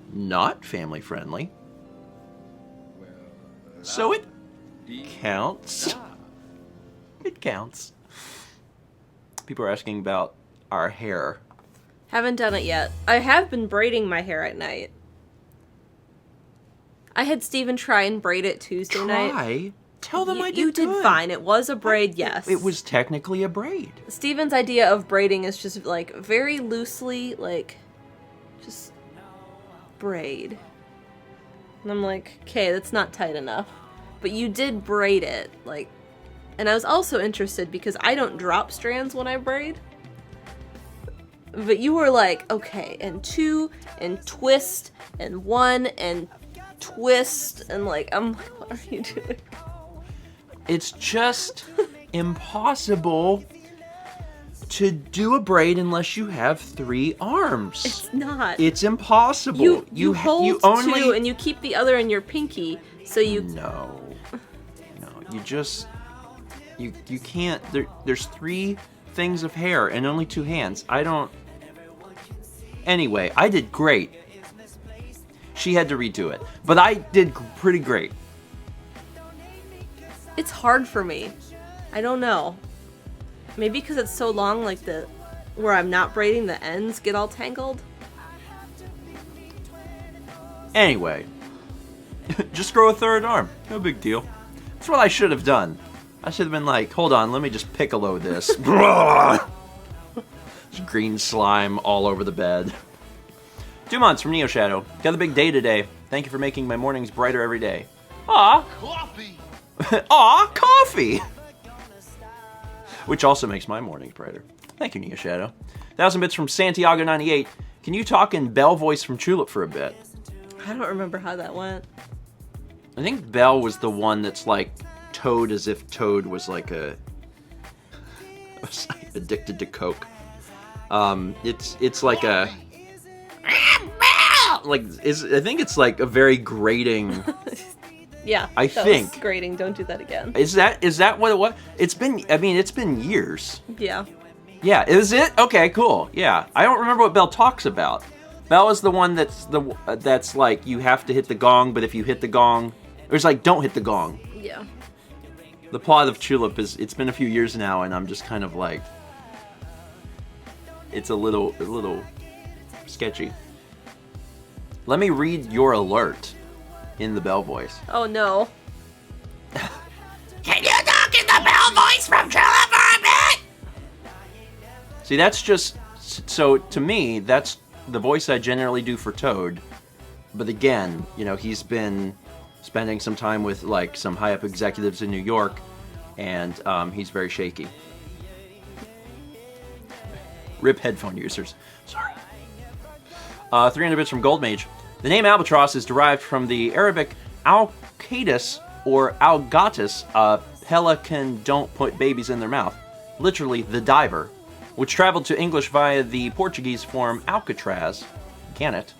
family-friendly. So it counts. It counts. People are asking about our hair. Haven't done it yet. I have been braiding my hair at night. I had Steven try and braid it Tuesday night. Tell them I did You did good. fine. It was a braid, yes. It was technically a braid. Steven's idea of braiding is just like very loosely, like just braid. And I'm like, okay, that's not tight enough. But you did braid it, like, and I was also interested because I don't drop strands when I braid. But you were like, okay, and 2, and twist, and 1, and twist, and like, I'm like, what are you doing? It's just impossible to do a braid unless you have 3 arms. It's not. It's impossible. You hold only 2 and you keep the other in your pinky, so you... No, you just... You can't... There's 3 things of hair and only 2 hands. I don't... Anyway, I did great. She had to redo it. But I did pretty great. It's hard for me. I don't know. Maybe because it's so long, like where I'm not braiding, the ends get all tangled. Anyway. Just grow a 3rd arm. No big deal. That's what I should have done. I should have been like, hold on, let me just piccolo this. Just green slime all over the bed. 2 months from Neo Shadow. Got a big day today. Thank you for making my mornings brighter every day. Aw. Coffee. Aw, coffee! Which also makes my mornings brighter. Thank you, Neo Shadow. 1,000 bits from Santiago98. Can you talk in Belle voice from Tulip for a bit? I don't remember how that went. I think Belle was the one that's like Toad, as if Toad was like addicted to Coke. It's like a... I think it's like a very grating... Yeah, I think. Was grating. Don't do that again. Is that what it was? It's been years. Yeah. Yeah, is it? Okay, cool. Yeah. I don't remember what Belle talks about. Belle is the one that's like you have to hit the gong, but if you hit the gong, or it's like don't hit the gong. Yeah. The plot of Tulip is it's been a few years now and I'm just kind of like it's a little sketchy. Let me read your alert in the Bell voice. Oh no. Can you talk in the Bell voice from Trailer Park? See, that's just... So, to me, that's the voice I generally do for Toad. But again, you know, he's been spending some time with, like, some high-up executives in New York, and he's very shaky. Rip headphone users. Sorry. 300 bits from Goldmage. The name albatross is derived from the Arabic alcatus or algatus, pelican don't put babies in their mouth, literally the diver, which traveled to English via the Portuguese form Alcatraz, Gannet,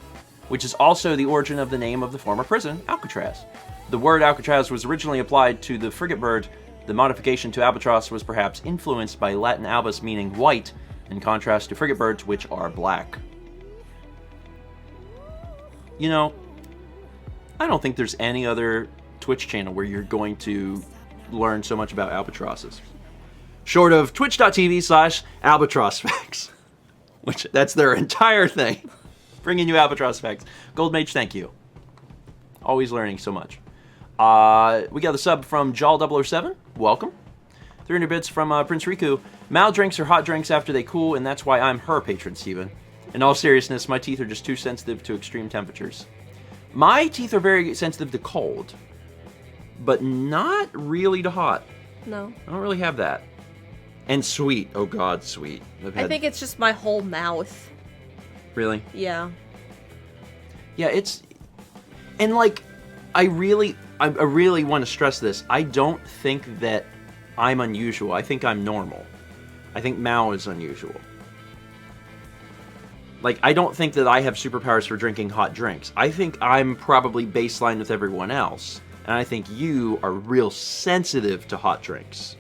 which is also the origin of the name of the former prison, Alcatraz. The word Alcatraz was originally applied to the frigate bird. The modification to albatross was perhaps influenced by Latin albus meaning white, in contrast to frigate birds, which are black. You know, I don't think there's any other Twitch channel where you're going to learn so much about albatrosses. Short of twitch.tv/albatross facts. Which, that's their entire thing. Bringing you albatross facts. Goldmage, thank you. Always learning so much. We got the sub from Jal007. Welcome. 300 bits from Prince Riku. Mild drinks are hot drinks after they cool, and that's why I'm her patron, Steven. In all seriousness, my teeth are just too sensitive to extreme temperatures. My teeth are very sensitive to cold, but not really to hot. No. I don't really have that. And sweet. Oh god, sweet. I think it's just my whole mouth. Really? Yeah. Yeah, it's... And, like, I really want to stress this. I don't think that I'm unusual. I think I'm normal. I think Mao is unusual. Like, I don't think that I have superpowers for drinking hot drinks. I think I'm probably baseline with everyone else. And I think you are real sensitive to hot drinks.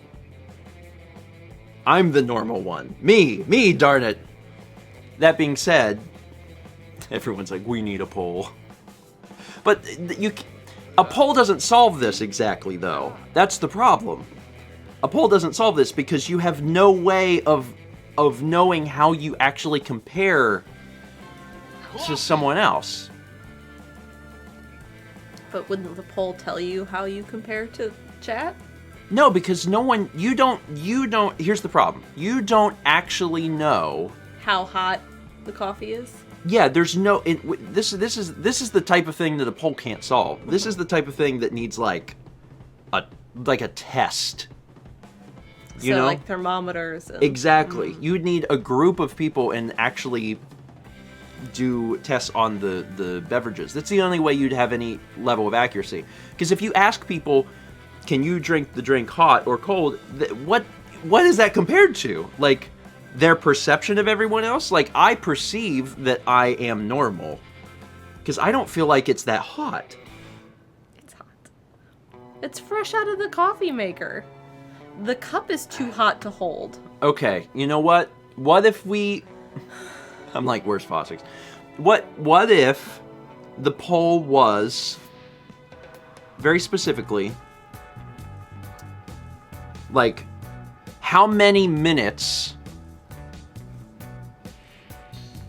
I'm the normal one. Me, darn it. That being said, everyone's like, we need a poll. But a poll doesn't solve this exactly, though. That's the problem. A poll doesn't solve this because you have no way of knowing how you actually compare to someone else. But wouldn't the poll tell you how you compare to chat? No, because you don't, here's the problem. You don't actually know How hot the coffee is? Yeah, there's no, this is the type of thing that a poll can't solve. This is the type of thing that needs like a test. You know? Like thermometers. And, Exactly. You'd need a group of people and actually do tests on the beverages. That's the only way you'd have any level of accuracy. Because if you ask people, can you drink the drink hot or cold, what is that compared to? Like, their perception of everyone else? Like, I perceive that I am normal. Because I don't feel like it's that hot. It's hot. It's fresh out of the coffee maker. The cup is too hot to hold. Okay, you know what? What if we... I'm like, where's Fossix? What if the poll was, very specifically, like, how many minutes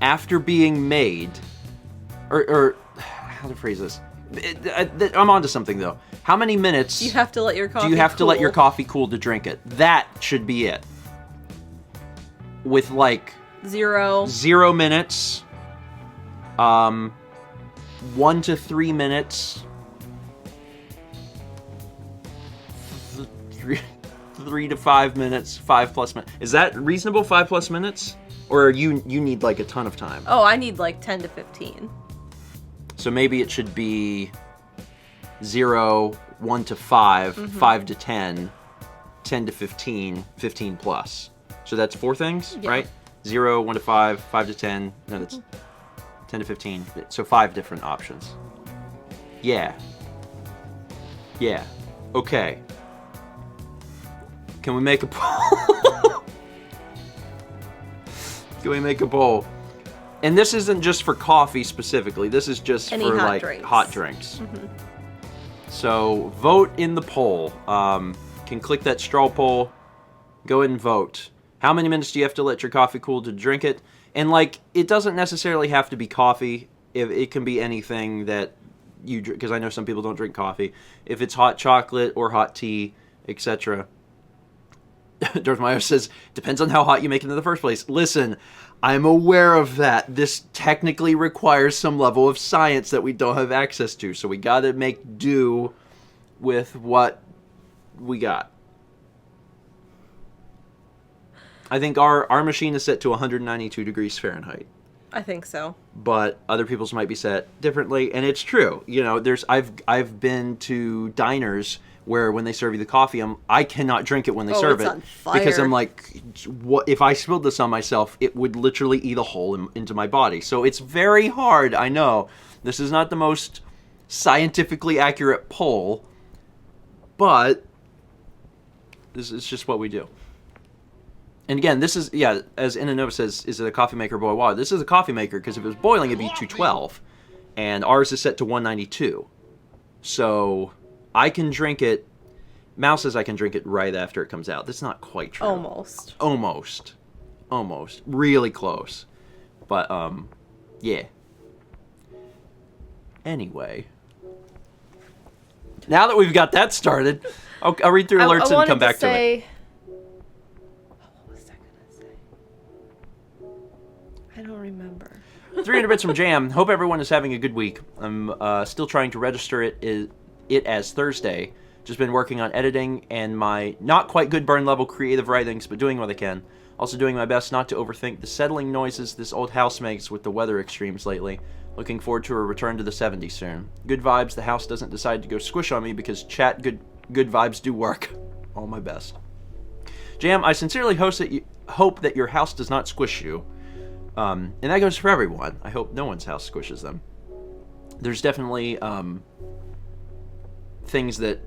after being made, or how to phrase this? I'm onto something, though. How many minutes You have to let your coffee do you have to cool. let your coffee cool to drink it? That should be it. With, like... 0 minutes, 1 to 3 minutes, 3 to 5 minutes, 5+ minutes. Is that reasonable, 5+ minutes? Or you need like a ton of time? Oh, I need like 10 to 15. So maybe it should be 0, 1 to 5, 5 to 10, 10 to 15, 15 plus. So that's 4 things, Yeah. right? 0, 1 to 5, 5 to 10. No, that's 10 to 15. So 5 different options. Yeah. Yeah. Okay. Can we make a poll? Can we make a poll? And this isn't just for coffee specifically. This is just Any for hot like drinks. hot drinks. So vote in the poll. Can click that straw poll. Go ahead and vote. How many minutes do you have to let your coffee cool to drink it? And, like, it doesn't necessarily have to be coffee. It can be anything that you drink, because I know some people don't drink coffee. If it's hot chocolate or hot tea, etc. Darth Mayo says, depends on how hot you make it in the first place. Listen, I'm aware of that. This technically requires some level of science that we don't have access to, so we gotta make do with what we got. I think our machine is set to 192 degrees Fahrenheit. I think so. But other people's might be set differently, and it's true. You know, I've been to diners where when they serve you the coffee, I cannot drink it when they serve it's it on fire. because I'm like, what if I spilled this on myself? It would literally eat a hole into my body. So it's very hard. I know this is not the most scientifically accurate poll, but this is just what we do. And again, this is, yeah, as Inanova says, is it a coffee maker boil water? This is a coffee maker because if it was boiling, it'd be 212. And ours is set to 192. So I can drink it. Mal says I can drink it right after it comes out. That's not quite true. Almost. Almost. Really close. But, yeah. Anyway. Now that we've got that started, I'll read through alerts and come back to it. I don't remember. 300 bits from Jam. Hope everyone is having a good week. I'm still trying to register it as Thursday. Just been working on editing and my not quite good burn level creative writings, but doing what I can. Also doing my best not to overthink the settling noises this old house makes with the weather extremes lately. Looking forward to a return to the 70s soon. Good vibes, the house doesn't decide to go squish on me because chat good vibes do work. All my best. Jam, I sincerely hope that your house does not squish you. And that goes for everyone. I hope no one's house squishes them. There's definitely things that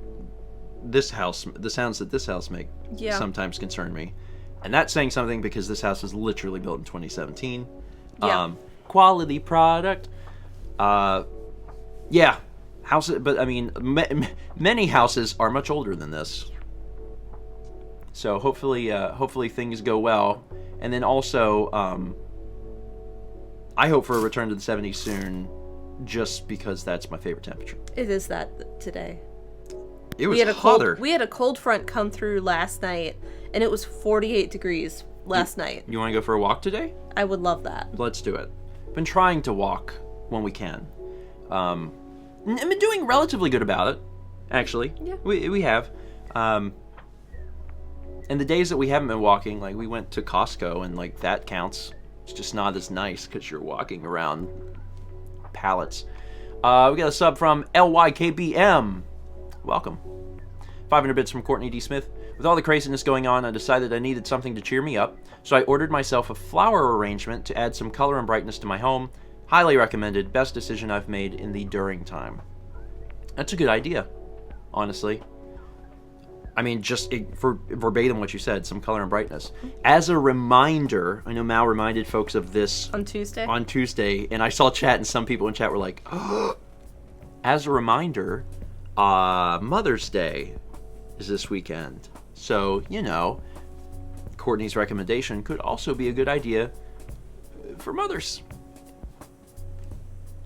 the sounds that this house make sometimes concern me. And that's saying something because this house was literally built in 2017. Yeah. Quality product. Yeah. Houses, but I mean, many houses are much older than this. So hopefully things go well. And then also, I hope for a return to the 70s soon, just because that's my favorite temperature. It is that today. It was hotter. We had a cold front come through last night, and it was 48 degrees last night. You want to go for a walk today? I would love that. Let's do it. Been trying to walk when we can. I've been doing relatively good about it, actually. Yeah. We have. And the days that we haven't been walking, like we went to Costco, and like that counts. It's just not as nice because you're walking around pallets. We got a sub from LYKBM. Welcome. 500 bits from Courtney D. Smith. With all the craziness going on, I decided I needed something to cheer me up, so I ordered myself a flower arrangement to add some color and brightness to my home. Highly recommended. Best decision I've made in the during time. That's a good idea, honestly. I mean, just for verbatim what you said, some color and brightness. As a reminder, I know Mal reminded folks of this On Tuesday, and I saw chat, and some people in chat were like, oh. As a reminder, Mother's Day is this weekend. So, you know, Courtney's recommendation could also be a good idea for mothers.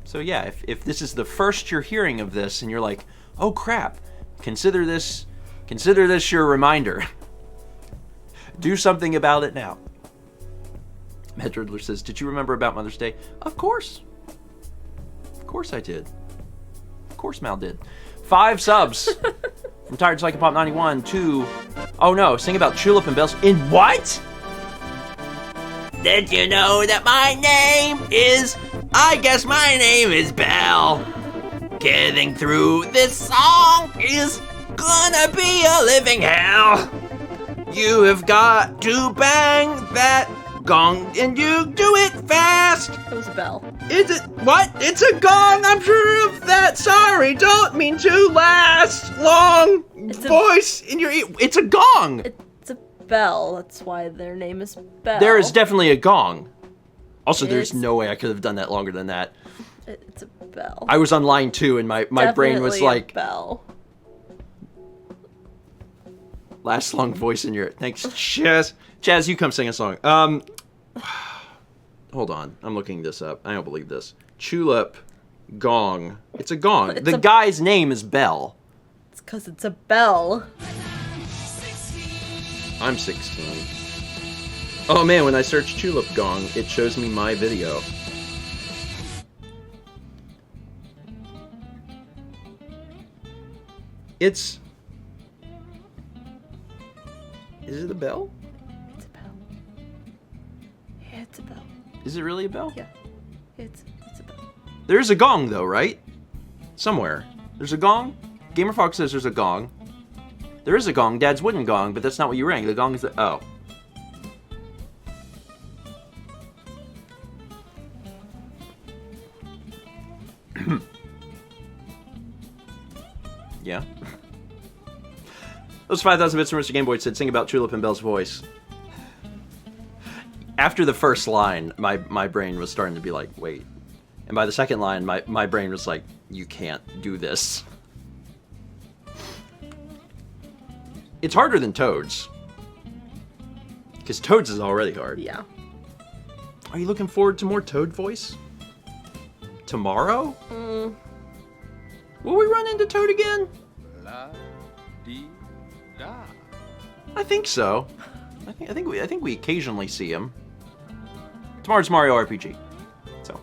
So yeah, if this is the first you're hearing of this, and you're like, oh crap, consider this your reminder. Do something about it now. Matt Riddler says, did you remember about Mother's Day? Of course. Of course I did. Of course Mal did. 5 subs. From Tired Psychopop 91 to... Oh no, sing about Tulip and Bells. In what? Did you know that my name is... I guess my name is Belle. Getting through this song is... gonna be a living hell. You have got to bang that gong and you do it fast. it was a bell. Is it? What? It's a gong. I'm sure of that. Sorry, don't mean to last long voice in your ear. It's a gong. It's a bell. That's why their name is Bell. There is definitely a gong. Also, there's no way I could have done that longer than that. It's a bell. I was on line 2 and my brain was like... a bell. Last long voice in your... Thanks, Chaz. Chaz, you come sing a song. Hold on. I'm looking this up. I don't believe this. Tulip gong. It's a gong. It's the guy's name is Bell. It's because it's a bell. I'm 16. Oh man, when I search tulip gong, it shows me my video. Is it a bell? It's a bell. Yeah, it's a bell. Is it really a bell? Yeah. It's a bell. There's a gong though, right? Somewhere. There's a gong? GamerFox says there's a gong. There is a gong, Dad's wooden gong, but that's not what you rang. The gong is the... Oh. Yeah. Those 5,000 bits from Mr. Game Boy said, sing about Tulip and Bell's voice. After the first line, my brain was starting to be like, wait. And by the second line, my brain was like, you can't do this. It's harder than Toad's. Because Toad's is already hard. Yeah. Are you looking forward to more Toad voice? Tomorrow? Will we run into Toad again? La-dee-da. I think so. I think we occasionally see him. Tomorrow's Mario RPG. So,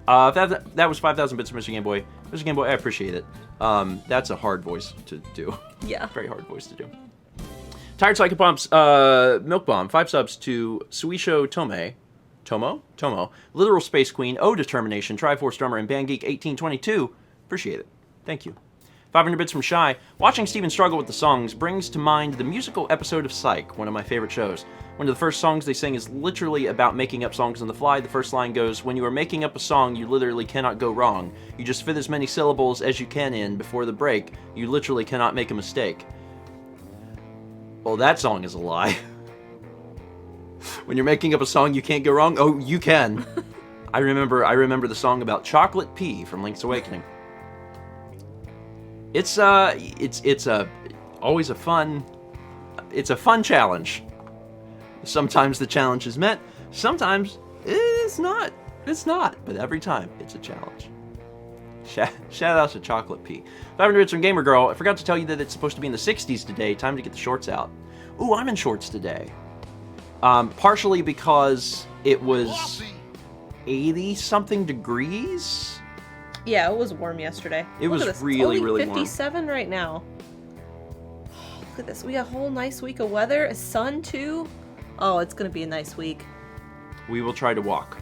that was 5,000 bits from Mr. Game Boy. Mr. Game Boy, I appreciate it. That's a hard voice to do. Yeah. Very hard voice to do. Tired Psycho Pumps, Milk Bomb, 5 subs to Suisho Tomo, Literal Space Queen, O Determination, Triforce Drummer, and Bandgeek 1822. Appreciate it. Thank you. 500 bits from Shy. Watching Steven struggle with the songs brings to mind the musical episode of Psych, one of my favorite shows. One of the first songs they sing is literally about making up songs on the fly. The first line goes, when you are making up a song, you literally cannot go wrong. You just fit as many syllables as you can in before the break. You literally cannot make a mistake. Well, that song is a lie. When you're making up a song, you can't go wrong. Oh, you can. I remember the song about Chocolate Pea from Link's Awakening. It's always a fun challenge. Sometimes the challenge is met, sometimes it's not. But every time it's a challenge. Shout out to Chocolate Pea. 500 bits from Gamer Girl. I forgot to tell you that it's supposed to be in the 60s today. Time to get the shorts out. Ooh, I'm in shorts today. Partially because it was 80-something degrees. Yeah, it was warm yesterday. It was this. really, it's only really warm. 57 right now. Look at this. We got a whole nice week of weather. A sun, too. Oh, it's going to be a nice week. We will try to walk.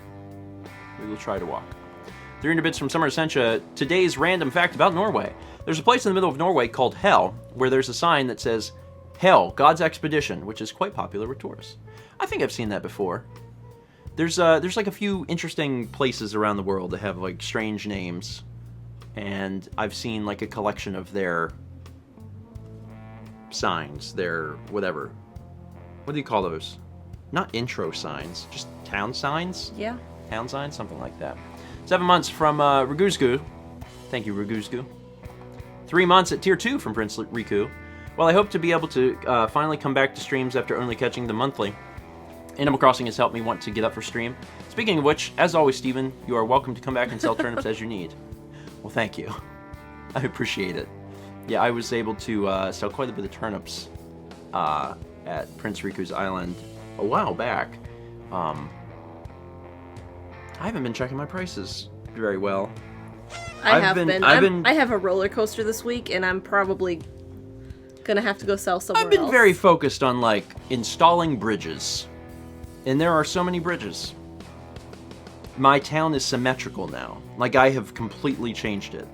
300 bits from Summer Essentia. Today's random fact about Norway. There's a place in the middle of Norway called Hell, where there's a sign that says, Hell, God's Expedition, which is quite popular with tourists. I think I've seen that before. There's like a few interesting places around the world that have like strange names, and I've seen like a collection of their signs, their whatever. What do you call those? Not intro signs, just town signs? Yeah. Town signs, something like that. 7 months from Raguzgu. Thank you, Raguzgu. 3 months at Tier 2 from Prince Riku. Well, I hope to be able to finally come back to streams after only catching them monthly. Animal Crossing has helped me want to get up for stream. Speaking of which, as always, Steven, you are welcome to come back and sell turnips as you need. Well, thank you. I appreciate it. Yeah, I was able to sell quite a bit of turnips at Prince Riku's Island a while back. I haven't been checking my prices very well. I have been. I have a roller coaster this week, and I'm probably gonna have to go sell somewhere else. I've been very focused on, like, installing bridges. And there are so many bridges. My town is symmetrical now. Like, I have completely changed it.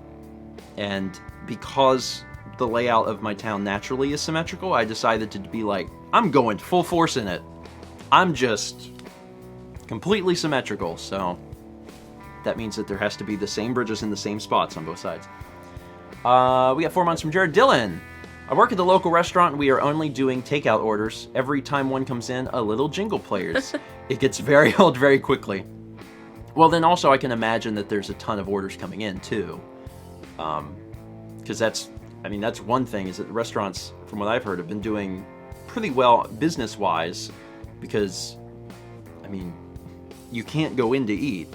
And because the layout of my town naturally is symmetrical, I decided to be like, I'm going full force in it. I'm just completely symmetrical, so that means that there has to be the same bridges in the same spots on both sides. We got 4 months from Jared Dillon. I work at the local restaurant and we are only doing takeout orders. Every time one comes in, a little jingle plays. It gets very old very quickly. Well, then also I can imagine that there's a ton of orders coming in too. Because that's one thing, is that the restaurants, from what I've heard, have been doing pretty well business-wise. Because, I mean, you can't go in to eat,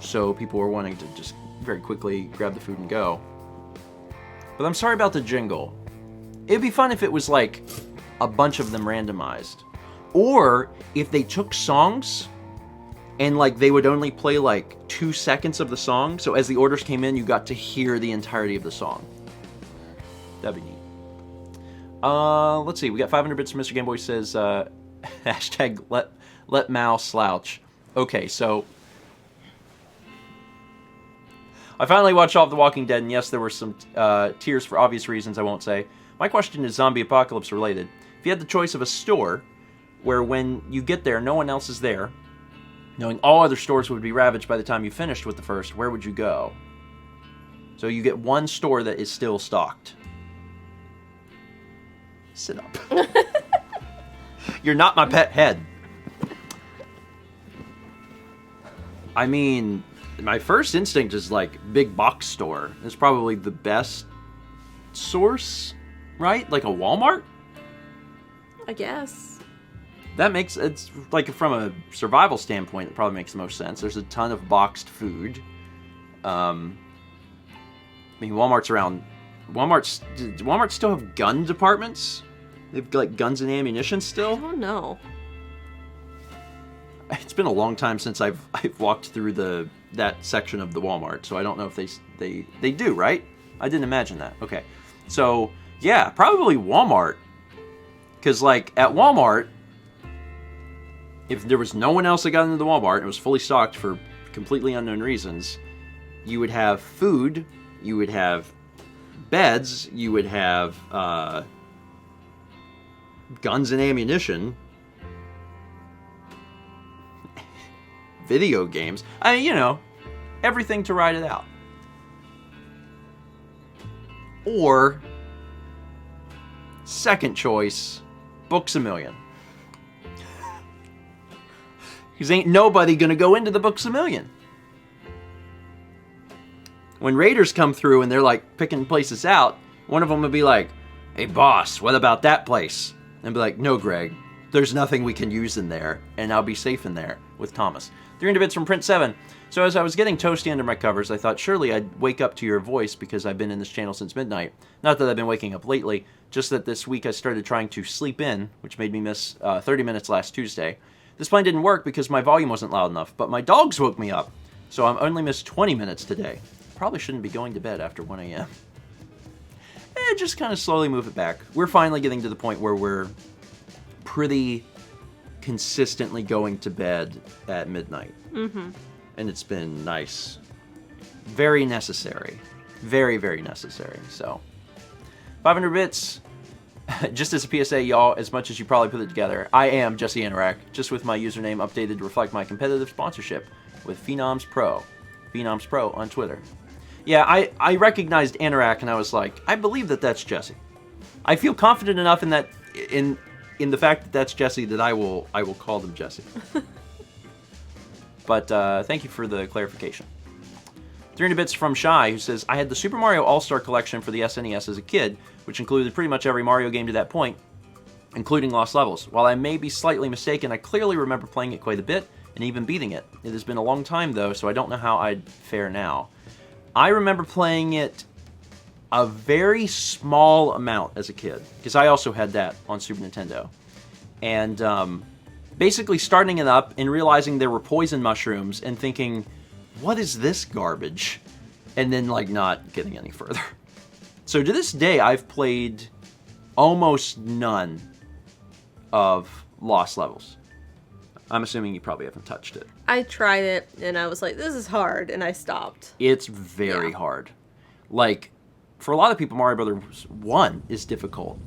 so people were wanting to just very quickly grab the food and go. But I'm sorry about the jingle. It'd be fun if it was like a bunch of them randomized. Or if they took songs and like they would only play like 2 seconds of the song, so as the orders came in, you got to hear the entirety of the song. That'd be neat. Let's see. We got 500 bits from Mr. Gameboy says, hashtag let Mal slouch. Okay, so I finally watched all of The Walking Dead, and yes, there were some tears for obvious reasons I won't say. My question is zombie apocalypse related. If you had the choice of a store where when you get there, no one else is there, knowing all other stores would be ravaged by the time you finished with the first, where would you go? So you get one store that is still stocked. Sit up. You're not my pet head. I mean, my first instinct is like big box store. It's probably the best source, right? Like a Walmart? I guess. That makes, it's like from a survival standpoint, it probably makes the most sense. There's a ton of boxed food. I mean, Walmart's around. Do Walmart still have gun departments? They've got like guns and ammunition still? I don't know. It's been a long time since I've walked through that section of the Walmart, so I don't know if they do, right? I didn't imagine that. Okay. So, yeah, probably Walmart. Because, like, at Walmart, if there was no one else that got into the Walmart and it was fully stocked for completely unknown reasons, you would have food, you would have beds, you would have guns and ammunition, video games. I mean, you know, everything to ride it out. Or, second choice, Books A Million. Because ain't nobody gonna go into the Books A Million. When raiders come through and they're like picking places out, one of them would be like, "Hey boss, what about that place?" And be like, "No, Greg, there's nothing we can use in there, and I'll be safe in there with Thomas." 300 bits from Print7. So as I was getting toasty under my covers, I thought surely I'd wake up to your voice because I've been in this channel since midnight. Not that I've been waking up lately, just that this week I started trying to sleep in, which made me miss 30 minutes last Tuesday. This plan didn't work because my volume wasn't loud enough, but my dogs woke me up, so I'm only missed 20 minutes today. Probably shouldn't be going to bed after 1 a.m. Just kind of slowly move it back. We're finally getting to the point where we're pretty consistently going to bed at midnight. Mm-hmm. And it's been nice. Very necessary. Very, very necessary. So, 500 bits. Just as a PSA, y'all, as much as you probably put it together, I am Jesse Anorak, just with my username updated to reflect my competitive sponsorship with Phenoms Pro. Phenoms Pro on Twitter. Yeah, I recognized Anorak and I was like, I believe that that's Jesse. I feel confident enough in that, in the fact that that's Jesse, that I will call them Jesse. But thank you for the clarification. 300 bits from Shy, who says, I had the Super Mario All-Star Collection for the SNES as a kid, which included pretty much every Mario game to that point, including Lost Levels. While I may be slightly mistaken, I clearly remember playing it quite a bit, and even beating it. It has been a long time, though, so I don't know how I'd fare now. I remember playing it a very small amount as a kid, because I also had that on Super Nintendo. And basically starting it up and realizing there were poison mushrooms and thinking, what is this garbage? And then, like, not getting any further. So to this day, I've played almost none of Lost Levels. I'm assuming you probably haven't touched it. I tried it, and I was like, this is hard, and I stopped. It's very hard. Like, for a lot of people, Mario Brothers 1 is difficult.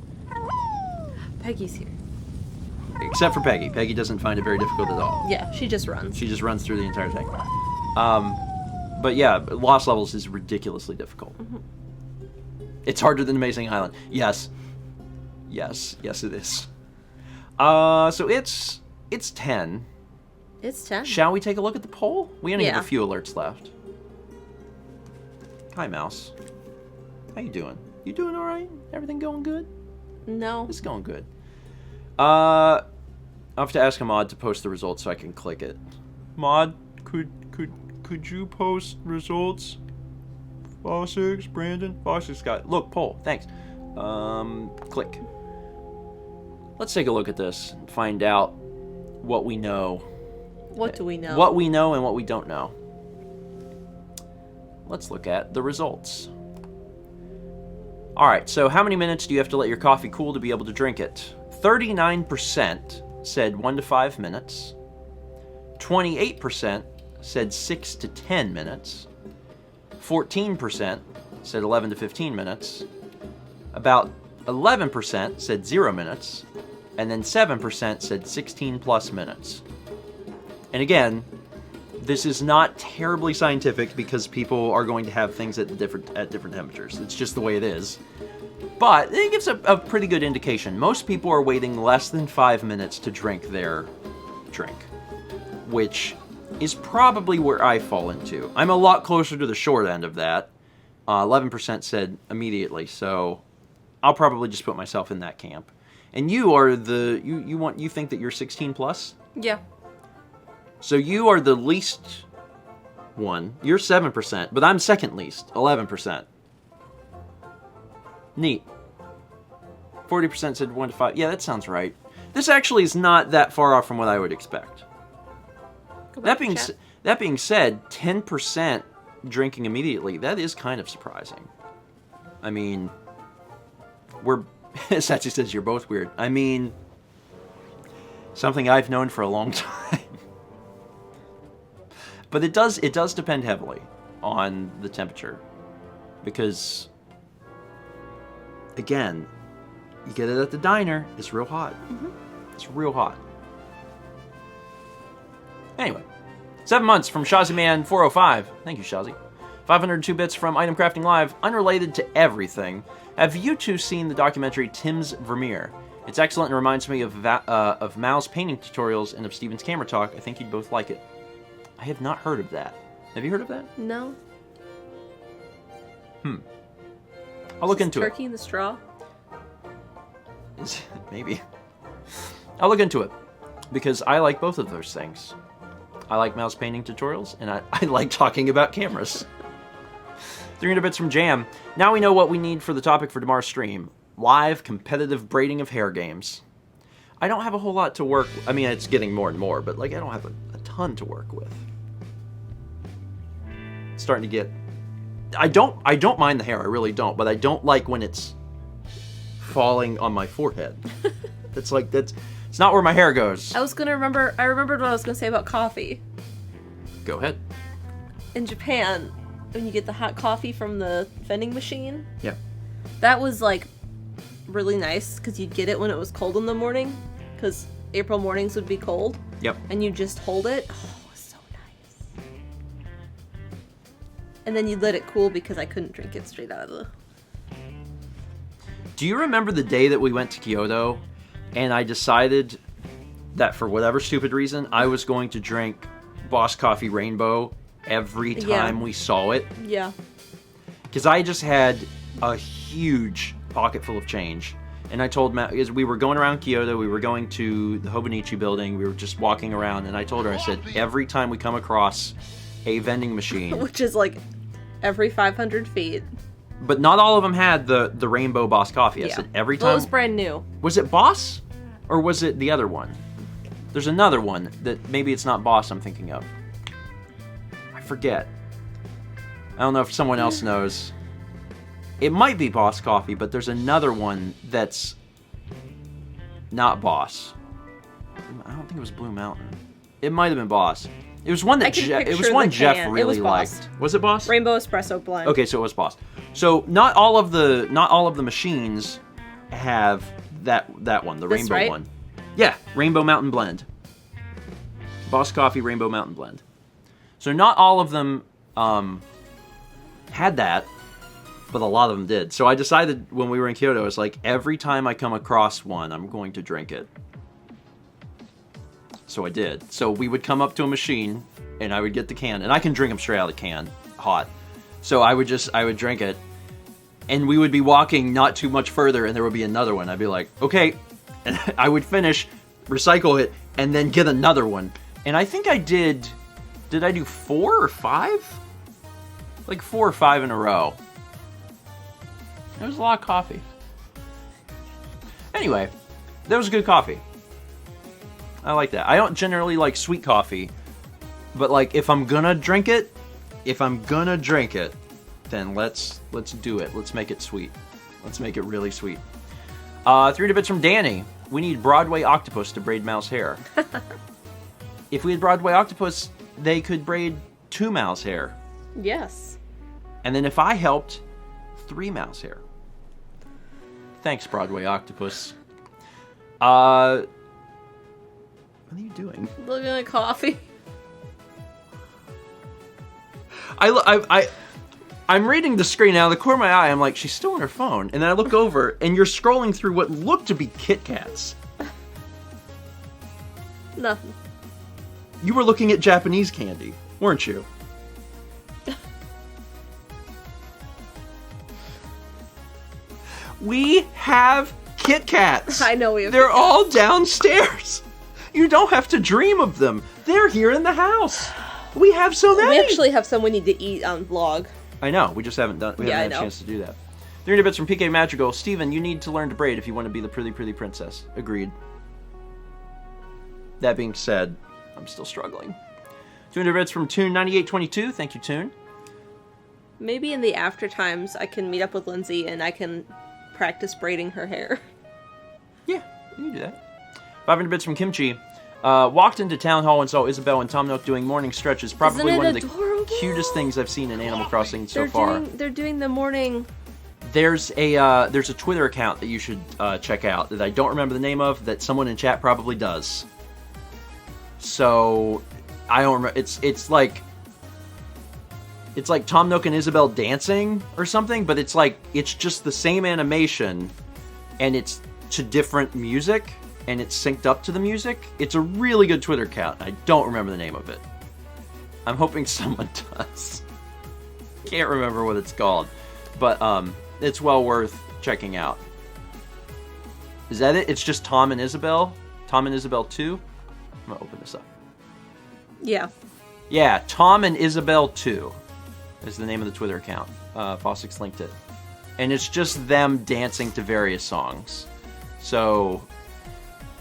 Peggy's here. Except for Peggy. Peggy doesn't find it very difficult at all. Yeah, she just runs. She just runs through the entire thing. But yeah, Lost Levels is ridiculously difficult. Mm-hmm. It's harder than Amazing Island. Yes. Yes. Yes, it is. So it's 10. It's 10. Shall we take a look at the poll? We only have Yeah. a few alerts left. Hi, Mouse. How you doing? You doing all right? Everything going good? No. It's going good. I'll have to ask Ahmad to post the results so I can click it. Mod, could you post results? Fossix, Brandon, Fossix got look poll. Thanks. Click. Let's take a look at this and find out what we know. What do we know? What we know and what we don't know. Let's look at the results. All right, so how many minutes do you have to let your coffee cool to be able to drink it? 39% said 1 to 5 minutes. 28% said 6 to 10 minutes. 14% said 11 to 15 minutes. About 11% said 0 minutes. And then 7% said 16 plus minutes. And again, this is not terribly scientific because people are going to have things at different temperatures. It's just the way it is. But it gives a pretty good indication. Most people are waiting less than 5 minutes to drink their drink, which is probably where I fall into. I'm a lot closer to the short end of that. 11% said immediately, so I'll probably just put myself in that camp. And you are you think that you're 16 plus? Yeah. So you are the least one. You're 7%, but I'm second least, 11%. Neat. 40% said 1 to 5. Yeah, that sounds right. This actually is not that far off from what I would expect. That being said, 10% drinking immediately, that is kind of surprising. I mean, Sachi says you're both weird. I mean, something I've known for a long time. But it does depend heavily on the temperature. Because, again, you get it at the diner, it's real hot. Mm-hmm. It's real hot. Anyway, 7 months from ShaziMan405. Thank you, Shazi. 502 bits from Item Crafting Live. Unrelated to everything. Have you two seen the documentary Tim's Vermeer? It's excellent and reminds me of Mal's painting tutorials and of Steven's camera talk. I think you'd both like it. I have not heard of that. Have you heard of that? No. I'll look into it. Turkey in the straw? Maybe. I'll look into it. Because I like both of those things. I like Mal's painting tutorials, and I like talking about cameras. 300 bits from Jam. Now we know what we need for the topic for tomorrow's stream. Live competitive braiding of hair games. I don't have a whole lot to work with. I mean, it's getting more and more, but like I don't have a ton to work with. It's starting to get... I don't mind the hair, I really don't, but I don't like when it's falling on my forehead. It's not where my hair goes. I remembered what I was gonna say about coffee. Go ahead. In Japan, when you get the hot coffee from the vending machine. Yeah. That was like really nice because you'd get it when it was cold in the morning because April mornings would be cold. Yep. And you just hold it. Oh, it was so nice. And then you'd let it cool because I couldn't drink it straight out of the... Do you remember the day that we went to Kyoto and I decided that for whatever stupid reason, I was going to drink Boss Coffee Rainbow every time we saw it? Yeah. Because I just had a huge pocket full of change. And I told Matt, as we were going around Kyoto, we were going to the Hobonichi building, we were just walking around, and I told her, I said, every time we come across a vending machine... Which is like every 500 feet. But not all of them had the Rainbow Boss Coffee. I said, every time... Well, it was brand new. Was it Boss? Or was it the other one? There's another one that maybe it's not Boss I'm thinking of. I forget. I don't know if someone else knows. It might be Boss Coffee, but there's another one that's not Boss. I don't think it was Blue Mountain. It might have been Boss. It was one that Jeff really liked. Was it Boss? Rainbow Espresso Blend. Okay, so it was Boss. So not all of the machines have that one, the Rainbow one. Yeah, Rainbow Mountain Blend. Boss Coffee Rainbow Mountain Blend. So not all of them had that, but a lot of them did. So I decided when we were in Kyoto, it's like every time I come across one, I'm going to drink it. So I did. So we would come up to a machine, and I would get the can, and I can drink them straight out of the can, hot. So I would drink it, and we would be walking not too much further, and there would be another one. I'd be like, okay, and I would finish, recycle it, and then get another one. And I think I did Did I do 4 or 5? Like 4 or 5 in a row. It was a lot of coffee. Anyway, that was good coffee. I like that. I don't generally like sweet coffee, but like if I'm gonna drink it, then let's do it. Let's make it sweet. Let's make it really sweet. 3 bits from Danny. We need Broadway octopus to braid Mal's hair. If we had Broadway octopus, they could braid 2 Mal's hair. Yes. And then if I helped, 3 Mal's hair. Thanks, Broadway octopus. What are you doing? Looking at coffee. I'm reading the screen now. The corner of my eye, I'm like, she's still on her phone. And then I look over, and you're scrolling through what look to be Kit Kats. Nothing. You were looking at Japanese candy, weren't you? We have Kit Kats. I know we have. They're all downstairs. You don't have to dream of them. They're here in the house. We have so many. We actually have some we need to eat on vlog. I know. We just haven't done. We haven't had a chance to do that. 300 bits from PK Madrigal. Steven, you need to learn to braid if you want to be the pretty princess. Agreed. That being said, I'm still struggling. 200 bits from Toon9822. Thank you, Toon. Maybe in the after times I can meet up with Lindsay and I can practice braiding her hair. Yeah, you can do that. 500 bits from Kimchi. Walked into town hall and saw Isabelle and Tom Nook doing morning stretches. Probably one of the cutest things I've seen in Animal Crossing so far. They're doing the morning. There's a Twitter account that you should check out that I don't remember the name of, that someone in chat probably does. So I don't remember. It's like Tom Nook and Isabelle dancing or something, but it's just the same animation, and it's to different music, and it's synced up to the music. It's a really good Twitter account. I don't remember the name of it. I'm hoping someone does. Can't remember what it's called, but it's well worth checking out. Is that it? It's just Tom and Isabelle? Tom and Isabelle 2? I'm gonna open this up. Yeah. Yeah, Tom and Isabelle 2 is the name of the Twitter account. Fossix linked it. And it's just them dancing to various songs. So...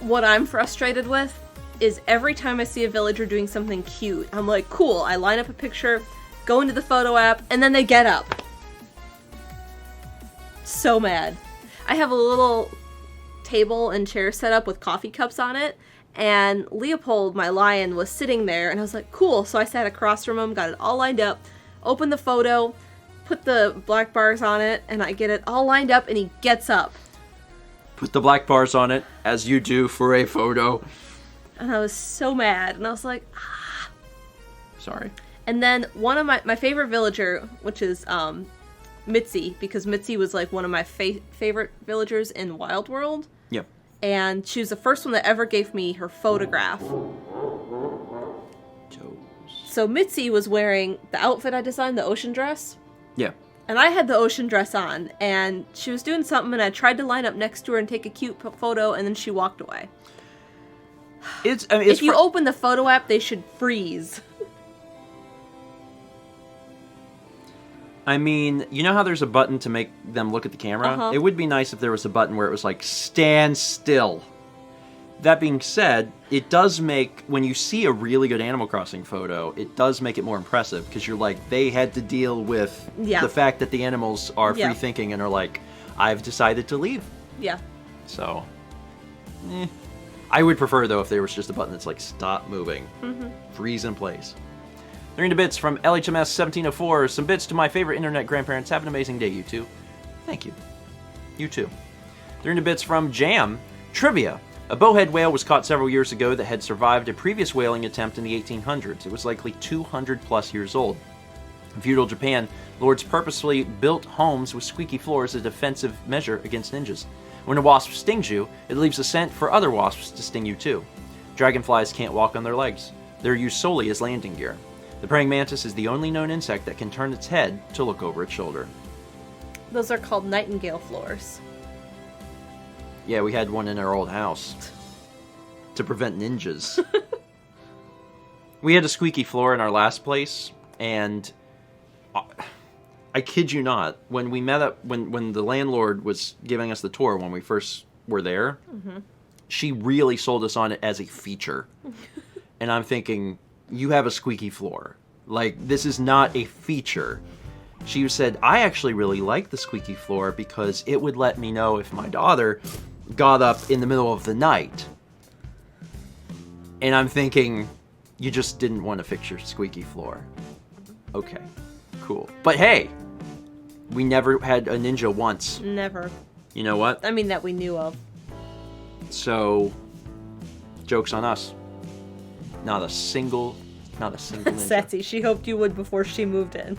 What I'm frustrated with is every time I see a villager doing something cute, I'm like, cool, I line up a picture, go into the photo app, and then they get up. So mad. I have a little table and chair set up with coffee cups on it, and Leopold, my lion, was sitting there, and I was like, cool. So I sat across from him, got it all lined up, opened the photo, put the black bars on it, and I get it all lined up, and he gets up. Put the black bars on it, as you do for a photo. And I was so mad, and I was like, ah. Sorry. And then one of my favorite villager, which is Mitzi, because Mitzi was like one of my favorite villagers in Wild World. Yep. And she was the first one that ever gave me her photograph. So Mitzi was wearing the outfit I designed, the ocean dress. Yeah. And I had the ocean dress on, and she was doing something, and I tried to line up next to her and take a cute photo, and then she walked away. If you open the photo app, they should freeze. I mean, you know how there's a button to make them look at the camera? Uh-huh. It would be nice if there was a button where it was like, stand still. That being said, it does make, when you see a really good Animal Crossing photo, it does make it more impressive, because you're like, they had to deal with the fact that the animals are free-thinking and are like, I've decided to leave. Yeah. So, I would prefer, though, if there was just a button that's like, stop moving. Mm-hmm. Freeze in place. 300 bits from LHMS1704. Some bits to my favorite internet grandparents. Have an amazing day, you two. Thank you. You too. 300 bits from Jam. Trivia. A bowhead whale was caught several years ago that had survived a previous whaling attempt in the 1800s. It was likely 200 plus years old. In feudal Japan, lords purposefully built homes with squeaky floors as a defensive measure against ninjas. When a wasp stings you, it leaves a scent for other wasps to sting you too. Dragonflies can't walk on their legs. They're used solely as landing gear. The praying mantis is the only known insect that can turn its head to look over its shoulder. Those are called nightingale floors. Yeah, we had one in our old house. To prevent ninjas. We had a squeaky floor in our last place, and I kid you not, when we met up, when the landlord was giving us the tour when we first were there, she really sold us on it as a feature. And I'm thinking, you have a squeaky floor. Like, this is not a feature. She said, I actually really like the squeaky floor because it would let me know if my daughter got up in the middle of the night. And I'm thinking, you just didn't want to fix your squeaky floor. Okay, cool. But hey, we never had a ninja once. Never. You know what? I mean, that we knew of. So, joke's on us. Not a single ninja. Sassy, she hoped you would before she moved in.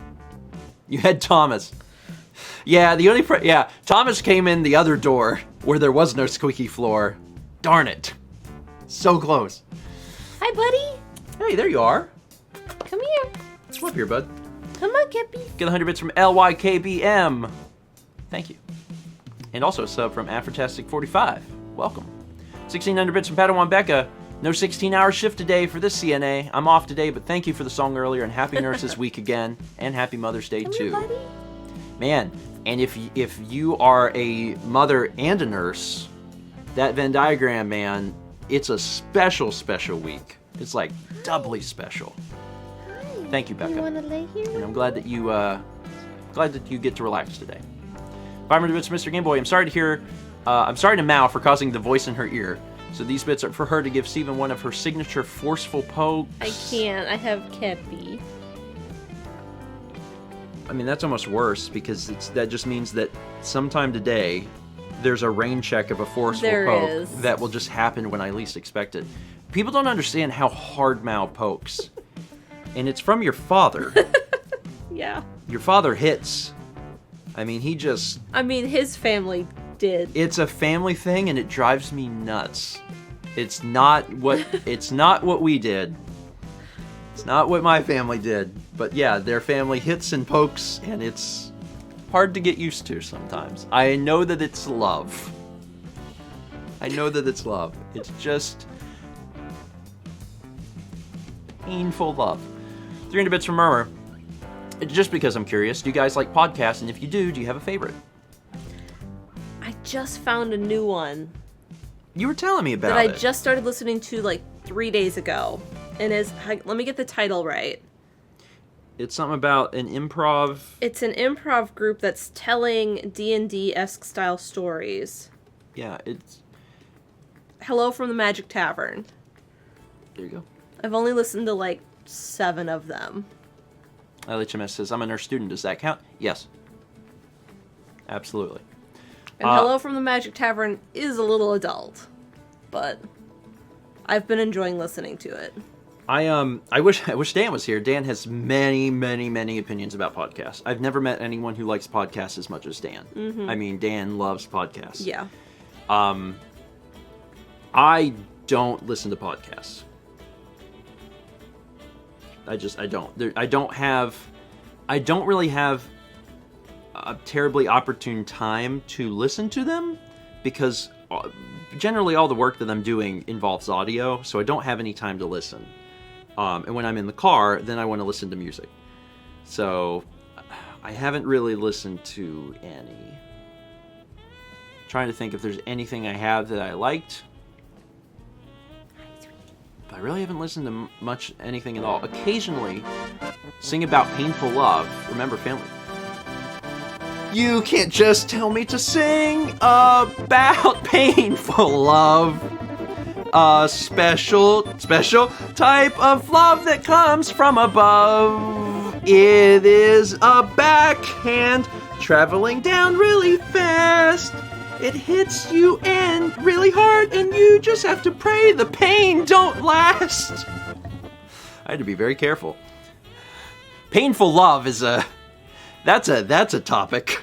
You had Thomas. Yeah, Thomas came in the other door where there was no squeaky floor. Darn it. So close. Hi, buddy. Hey, there you are. Come here. Come up here, bud. Come on, Kippy. Get 100 bits from LYKBM. Thank you. And also a sub from Afrotastic45. Welcome. 1600 bits from Padawan Becca. No 16-hour shift today for this CNA. I'm off today, but thank you for the song earlier, and happy Nurses Week again, and happy Mother's Day too. Come here, buddy. Man, and if you are a mother and a nurse, that Venn diagram, man, it's a special week. It's like doubly special. Hi. Thank you, Becca. You want to lay here? And I'm glad that you get to relax today. 500 bits, Mr. Game Boy. I'm sorry to Mao for causing the voice in her ear. So these bits are for her to give Steven one of her signature forceful pokes. I can't. I have Kippy. I mean, that's almost worse because that just means that sometime today there's a rain check of a forceful poke that will just happen when I least expect it. People don't understand how hard Mao pokes. And it's from your father. Yeah. Your father hits. I mean, his family did. It's a family thing, and it drives me nuts. It's not what we did. It's not what my family did. But yeah, their family hits and pokes, and it's hard to get used to sometimes. I know that it's love. It's just painful love. 300 bits from Murmur. Just because I'm curious, do you guys like podcasts? And if you do you have a favorite? I just found a new one. You were telling me about that I it. just started listening to like 3 days ago. And let me get the title right. It's something about an improv... It's an improv group that's telling D&D-esque style stories. Yeah, it's... Hello from the Magic Tavern. There you go. I've only listened to like 7 of them. LHMS says, I'm a nurse student. Does that count? Yes. Absolutely. And Hello from the Magic Tavern is a little adult. But I've been enjoying listening to it. I wish Dan was here. Dan has many opinions about podcasts. I've never met anyone who likes podcasts as much as Dan. Mm-hmm. I mean, Dan loves podcasts. Yeah. I don't listen to podcasts. I don't. I don't really have a terribly opportune time to listen to them because generally all the work that I'm doing involves audio, so I don't have any time to listen. And when I'm in the car, then I want to listen to music. So I haven't really listened to any. Trying to think if there's anything I have that I liked. But I really haven't listened to much anything at all. Occasionally, sing about painful love. Remember, family. You can't just tell me to sing about painful love. A special type of love that comes from above. It is a backhand traveling down really fast. It hits you and really hard, and you just have to pray the pain don't last. I had to be very careful. Painful love is that's a topic.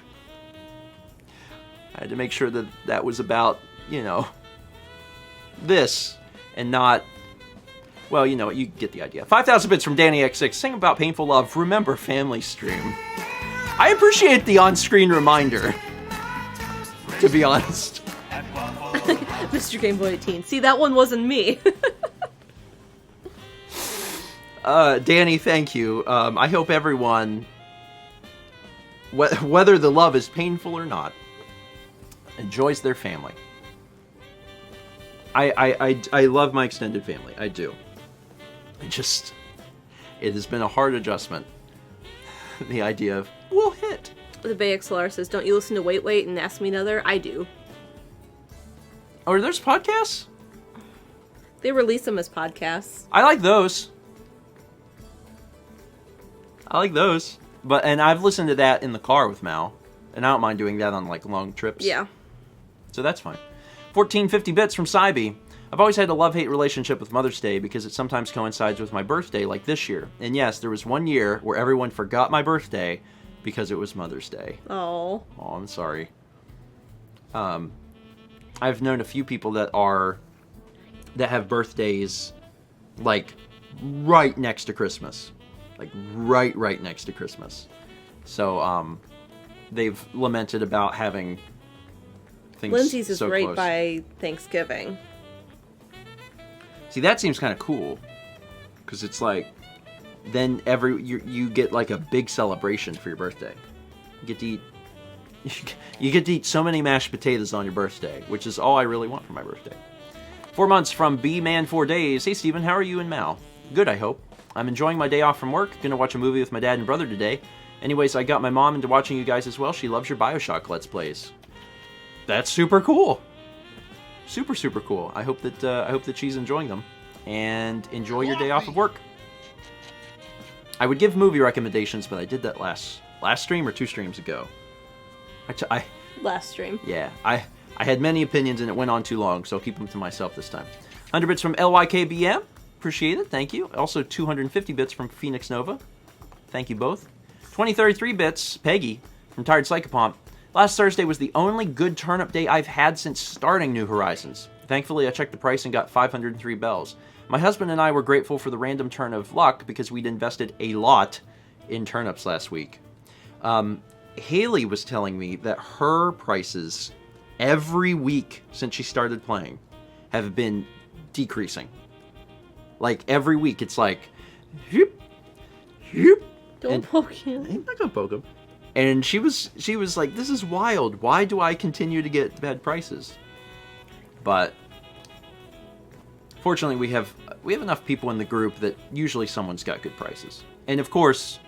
I had to make sure that was about, this and not, well, you get the idea. 5,000 bits from Danny X6. Sing about painful love. Remember family stream. I appreciate the on-screen reminder, to be honest. Mr. Game Boy 18. See, that one wasn't me. Danny, thank you. I hope everyone, whether the love is painful or not, enjoys their family. I love my extended family. I do. It has been a hard adjustment. The idea of, we'll hit. The Bay XLR says, don't you listen to Wait Wait and Ask Me Another? I do. Oh, there's podcasts? They release them as podcasts. I like those. And I've listened to that in the car with Mal. And I don't mind doing that on, like, long trips. Yeah. So that's fine. 1450 bits from Cybe. I've always had a love-hate relationship with Mother's Day because it sometimes coincides with my birthday, like this year. And yes, there was one year where everyone forgot my birthday because it was Mother's Day. Oh. Oh, I'm sorry. I've known a few people that have birthdays, like, right next to Christmas. Like, right next to Christmas. So, they've lamented about having things Lindsay's is so right close. by Thanksgiving. See, that seems kind of cool. Because it's like, then you get, like, a big celebration for your birthday. You get to eat so many mashed potatoes on your birthday, which is all I really want for my birthday. 4 months from B-Man 4 Days. Hey, Steven, how are you and Mal? Good, I hope. I'm enjoying my day off from work. Gonna watch a movie with my dad and brother today. Anyways, I got my mom into watching you guys as well. She loves your Bioshock Let's Plays. That's super cool. Super, super cool. I hope that she's enjoying them. And enjoy your day off of work. I would give movie recommendations, but I did that last stream or 2 streams ago. Last stream. Yeah, I had many opinions and it went on too long, so I'll keep them to myself this time. 100 bits from LYKBM. Appreciate it, thank you. Also 250 bits from Phoenix Nova. Thank you both. 2033 bits, Peggy, from Tired Psychopomp. Last Thursday was the only good turnip day I've had since starting New Horizons. Thankfully, I checked the price and got 503 bells. My husband and I were grateful for the random turn of luck because we'd invested a lot in turnips last week. Haley was telling me that her prices every week since she started playing have been decreasing. Like, every week it's like, whoop, whoop. Don't poke him. I'm not gonna poke him. And she was like, this is wild. Why do I continue to get bad prices? But fortunately, we have enough people in the group that usually someone's got good prices. And of course,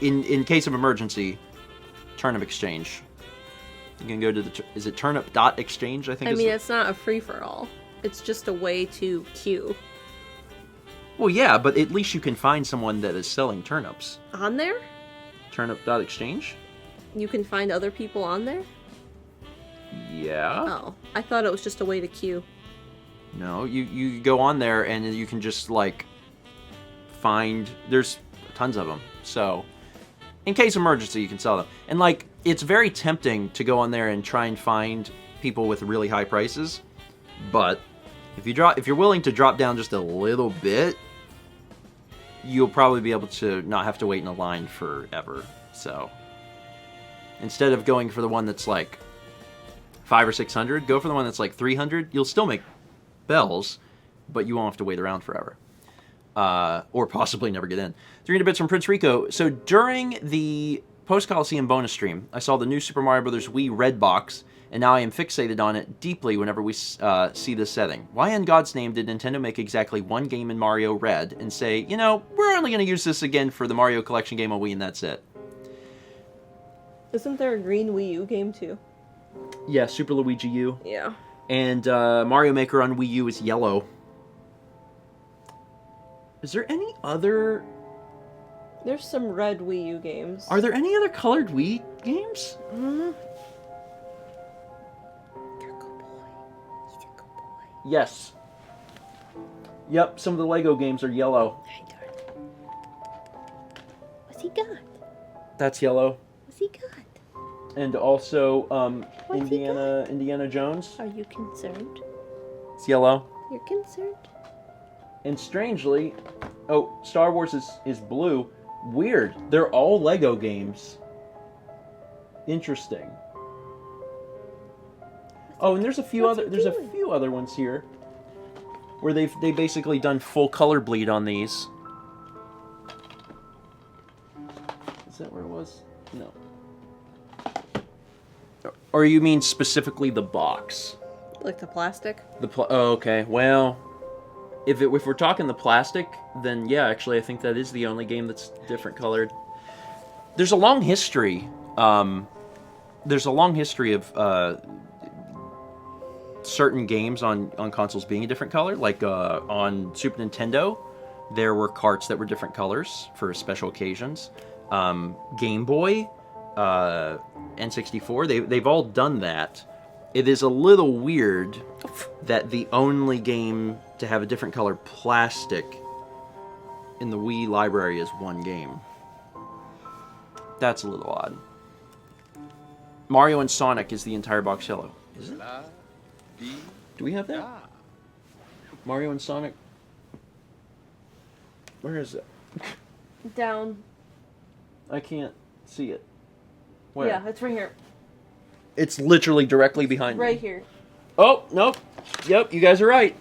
in case of emergency, turnip exchange. You can go to is it turnip.exchange, I think. I mean, it's not a free-for-all. It's just a way to queue. Well, yeah, but at least you can find someone that is selling turnips. On there? Turnip.exchange? You can find other people on there? Yeah. Oh, I thought it was just a way to queue. No, you go on there and you can just, like, find... There's tons of them. So, in case of emergency, you can sell them. And, like, it's very tempting to go on there and try and find people with really high prices. But if you're willing to drop down just a little bit, you'll probably be able to not have to wait in a line forever. So, instead of going for the one that's like 500 or 600, go for the one that's like 300. You'll still make bells, but you won't have to wait around forever. Or possibly never get in. 300 bits from Prince Rico. So during the Post-Coliseum bonus stream, I saw the new Super Mario Bros. Wii red box, and now I am fixated on it deeply whenever we see this setting. Why in God's name did Nintendo make exactly one game in Mario Red and say, you know, we're only going to use this again for the Mario Collection game on Wii and that's it? Isn't there a green Wii U game too? Yeah, Super Luigi U. Yeah. And Mario Maker on Wii U is yellow. Is there any other... There's some red Wii U games. Are there any other colored Wii games? Mm-hmm. You're a good boy. He's a good boy. Yes. Yep, some of the Lego games are yellow. What's he got? That's yellow. What's he got? And also, What's he got? Indiana Jones. Are you concerned? It's yellow. You're concerned? And strangely, oh, Star Wars is blue. Weird. They're all Lego games. Interesting. Oh, and there's a few other ones here. where they basically done full color bleed on these. Is that where it was? No. Or you mean specifically the box? Like the plastic? Oh, okay. Well, if we're talking the plastic, then yeah, actually, I think that is the only game that's different colored. There's a long history. There's a long history of certain games on consoles being a different color. Like on Super Nintendo, there were carts that were different colors for special occasions. Game Boy, N64, they've all done that. It is a little weird that the only game to have a different color plastic in the Wii library is one game. That's a little odd. Mario and Sonic is the entire box yellow. Is it? Do we have that? Mario and Sonic? Where is it? Down. I can't see it. Where? Yeah, it's right here. It's literally directly behind me. Right here. Oh, nope. Yep, you guys are right.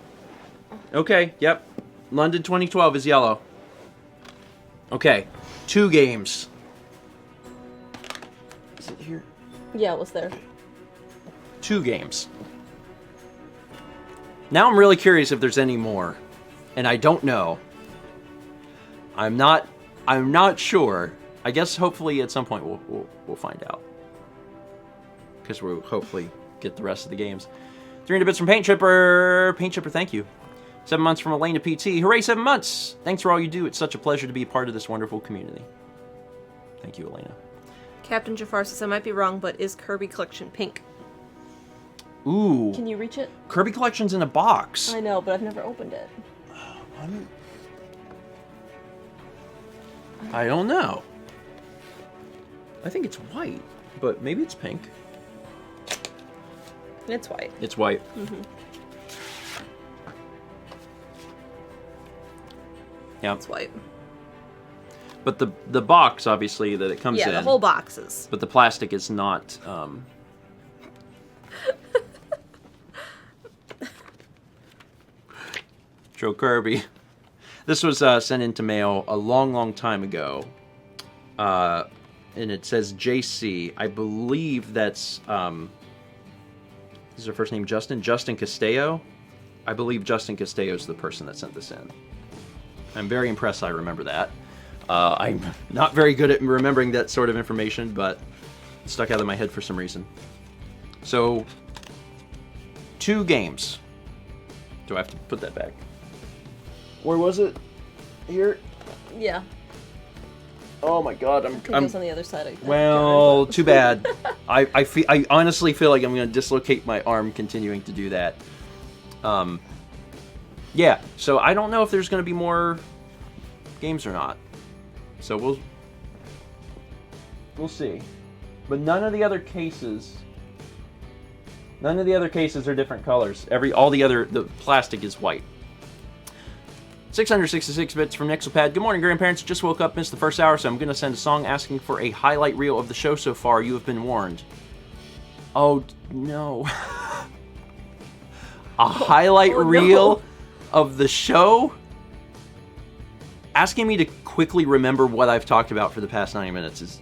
Okay, yep. London 2012 is yellow. Okay, 2 games. Is it here? Yeah, it was there. 2 games. Now I'm really curious if there's any more. And I don't know. I'm not sure. I guess hopefully at some point we'll find out. Because we'll hopefully get the rest of the games. 300 bits from Paint Chipper. Paint Chipper, thank you. 7 months from Elena PT. Hooray, 7 months! Thanks for all you do. It's such a pleasure to be a part of this wonderful community. Thank you, Elena. Captain Jafar says, I might be wrong, but is Kirby Collection pink? Ooh. Can you reach it? Kirby Collection's in a box. I know, but I've never opened it. I don't know. I think it's white, but maybe it's pink. It's white. It's white. Mm-hmm. Yeah. It's white. But the box, obviously, that it comes in. Yeah, the whole box is. But the plastic is not... Joe Kirby. This was sent into mail a long, long time ago. And it says JC. I believe that's... is her first name Justin? Justin Castello? I believe Justin Castello is the person that sent this in. I'm very impressed I remember that. I'm not very good at remembering that sort of information, but it stuck out of my head for some reason. So, 2 games. Do I have to put that back? Where was it? Here? Yeah. Oh my god, It goes on the other side. Well, too bad. I honestly feel like I'm going to dislocate my arm continuing to do that. Yeah, so I don't know if there's going to be more games or not. So we'll see. But none of the other cases are different colors. The plastic is white. 666 bits from Nexopad. Good morning, grandparents. Just woke up, missed the first hour, so I'm going to send a song asking for a highlight reel of the show so far. You have been warned. Oh, no. A highlight reel of the show? Asking me to quickly remember what I've talked about for the past 90 minutes is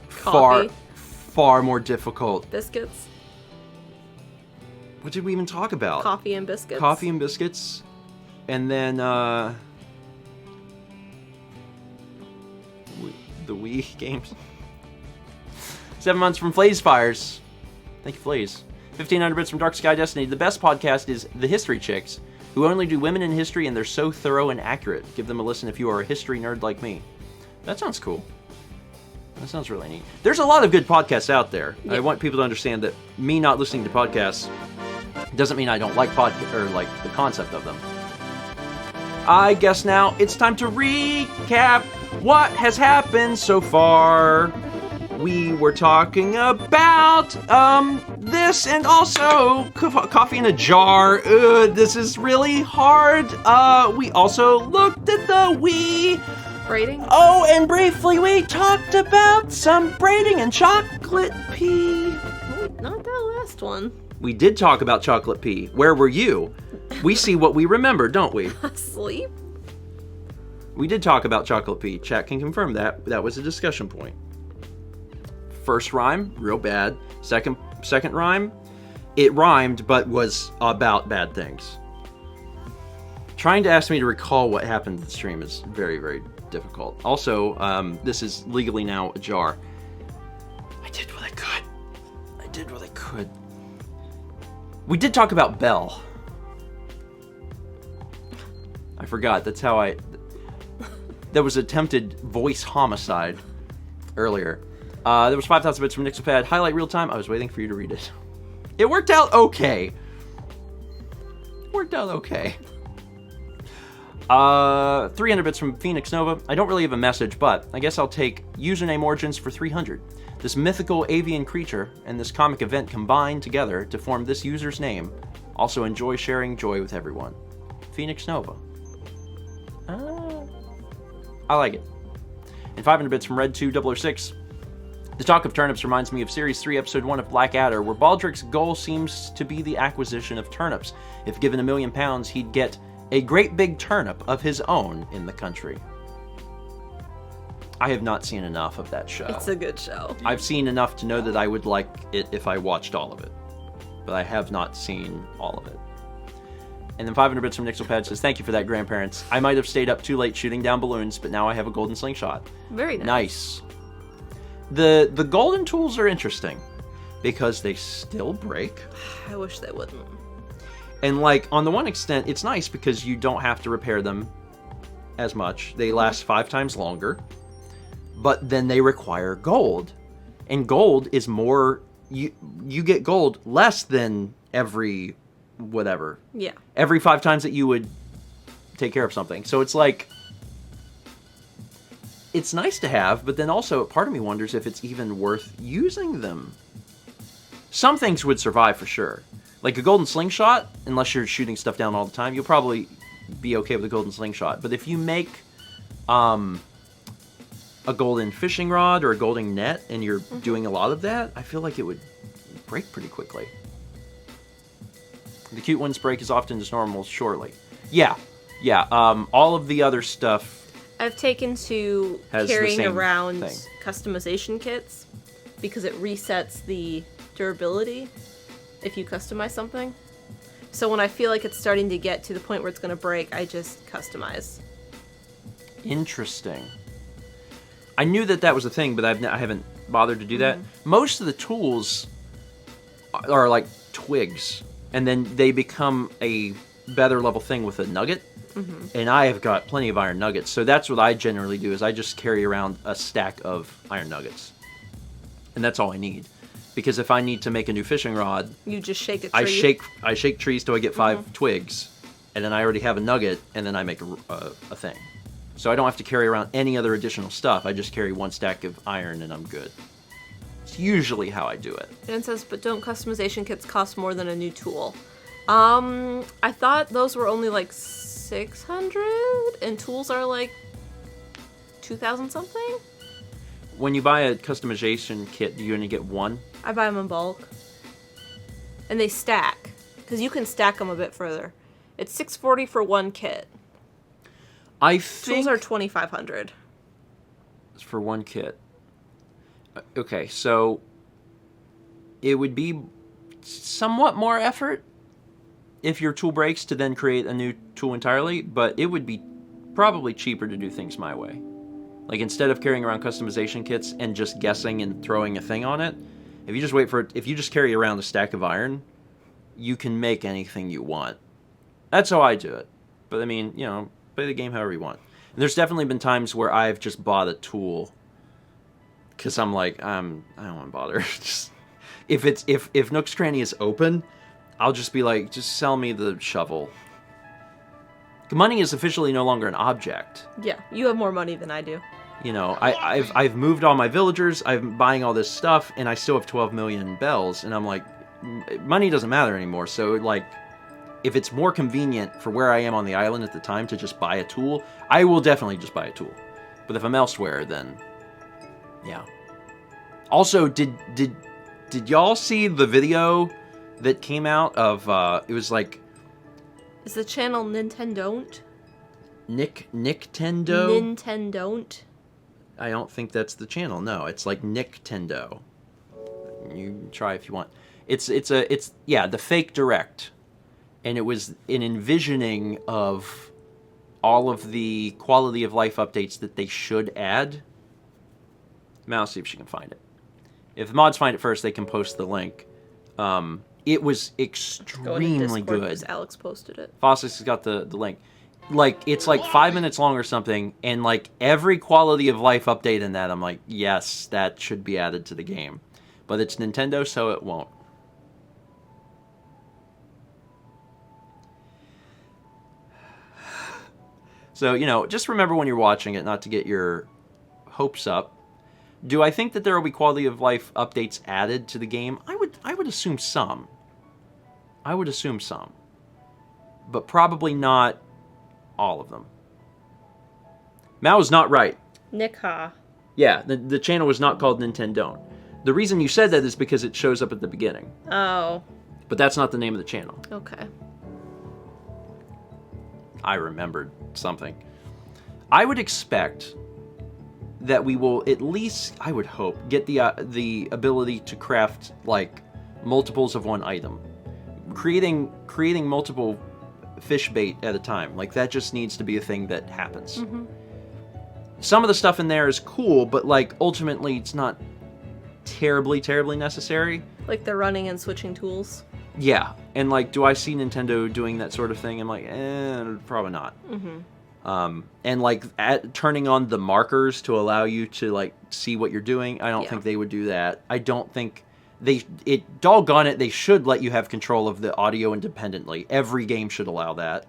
far more difficult. Biscuits. What did we even talk about? Coffee and biscuits. Coffee and biscuits. And then, the Wii games. 7 months from Flaze Fires. Thank you, Flaze. 1,500 bits from Dark Sky Destiny. The best podcast is The History Chicks, who only do women in history, and they're so thorough and accurate. Give them a listen if you are a history nerd like me. That sounds cool. That sounds really neat. There's a lot of good podcasts out there. Yeah. I want people to understand that me not listening to podcasts doesn't mean I don't like the concept of them. I guess now it's time to recap what has happened so far. We were talking about this and also coffee in a jar. This is really hard. We also looked at the Wii. Braiding? Oh, and briefly we talked about some braiding and chocolate pea. Oh, not that last one. We did talk about chocolate pea. Where were you? We see what we remember, don't we? Asleep? We did talk about chocolate pea. Chat can confirm that. That was a discussion point. First rhyme, real bad. Second rhyme, it rhymed but was about bad things. Trying to ask me to recall what happened in the stream is very, very difficult. Also, this is legally now ajar. I did what I could. We did talk about Belle. I forgot. That's how there was attempted voice homicide earlier. There was 5,000 bits from Nixelpad. Highlight real time. I was waiting for you to read it. It worked out okay. 300 bits from Phoenix Nova. I don't really have a message, but I guess I'll take username origins for 300. This mythical avian creature and this comic event combined together to form this user's name. Also enjoy sharing joy with everyone. Phoenix Nova. I like it. And 500 bits from Red2006. The talk of turnips reminds me of Series 3, Episode 1 of Blackadder, where Baldric's goal seems to be the acquisition of turnips. If given £1 million, he'd get a great big turnip of his own in the country. I have not seen enough of that show. It's a good show. I've seen enough to know that I would like it if I watched all of it. But I have not seen all of it. And then 500 bits from Nixelpad says, thank you for that, grandparents. I might have stayed up too late shooting down balloons, but now I have a golden slingshot. Very nice. The golden tools are interesting because they still break. I wish they wouldn't. And like, on the one extent, it's nice because you don't have to repair them as much. They last 5 times longer. But then they require gold. And gold is more... You get gold less than every... whatever. Yeah. Every 5 times that you would take care of something. So it's like... It's nice to have, but then also part of me wonders if it's even worth using them. Some things would survive for sure. Like a golden slingshot, unless you're shooting stuff down all the time, you'll probably be okay with a golden slingshot. But if you make a golden fishing rod or a golden net and you're doing a lot of that, I feel like it would break pretty quickly. The cute ones break as often as normal, surely. Yeah. All of the other stuff I've taken to has the carrying same around thing. customization kits because it resets the durability if you customize something. So when I feel like it's starting to get to the point where it's going to break, I just customize. Interesting. I knew that was a thing, but I haven't bothered to do that. Most of the tools are like twigs, and then they become a better level thing with a nugget. And I have got plenty of iron nuggets, so that's what I generally do, is I just carry around a stack of iron nuggets. And that's all I need. Because if I need to make a new fishing rod... You just shake a tree? I shake trees till I get 5 twigs, and then I already have a nugget, and then I make a thing. So I don't have to carry around any other additional stuff. I just carry 1 stack of iron, and I'm good. It's usually how I do it. Dan says, but don't customization kits cost more than a new tool? I thought those were only like 600, and tools are like 2,000 something? When you buy a customization kit, do you only get 1? I buy them in bulk. And they stack, because you can stack them a bit further. It's $640 for 1 kit. I think... Tools are $2,500. For 1 kit. Okay, so... It would be somewhat more effort if your tool breaks to then create a new tool entirely, but it would be probably cheaper to do things my way. Like, instead of carrying around customization kits and just guessing and throwing a thing on it, if you just wait for it, if you just carry around a stack of iron, you can make anything you want. That's how I do it. But I mean, you know, play the game however you want. And there's definitely been times where I've just bought a tool because I'm like, I don't want to bother. Just if Nook's Cranny is open, I'll just be like, just sell me the shovel. Money is officially no longer an object. Yeah, you have more money than I do. You know, I've moved all my villagers, I'm buying all this stuff, and I still have 12 million bells, and I'm like, money doesn't matter anymore, so like, if it's more convenient for where I am on the island at the time to just buy a tool, I will definitely just buy a tool. But if I'm elsewhere, then, yeah. Also, did y'all see the video that came out of, it was like Is the channel Nintendo? Nintendo? Nintendo? I don't think that's the channel. No, it's like Nintendo. You can try if you want. It's the fake direct, and it was an envisioning of all of the quality of life updates that they should add. Now, I'll see if she can find it. If the mods find it first, they can post the link. It was extremely good. Because Alex posted it. Fossis has got the link. Like, it's like 5 minutes long or something, and like every quality of life update in that, I'm like, yes, that should be added to the game. But it's Nintendo, so it won't. So, just remember when you're watching it not to get your hopes up. Do I think that there will be quality of life updates added to the game? I would assume some. But probably not all of them. Mao is not right. Nikha. Yeah, the channel was not called Nintendo. The reason you said that is because it shows up at the beginning. Oh. But that's not the name of the channel. Okay. I remembered something. I would expect that we will at least, I would hope, get the ability to craft like multiples of one item. Creating multiple fish bait at a time. Like, that just needs to be a thing that happens. Mm-hmm. Some of the stuff in there is cool, but like ultimately it's not terribly necessary. Like they're running and switching tools. Yeah, and like, do I see Nintendo doing that sort of thing? I'm like, probably not. Mm-hmm. And like turning on the markers to allow you to like see what you're doing, I don't think they would do that. I don't think doggone it, they should let you have control of the audio independently. Every game should allow that.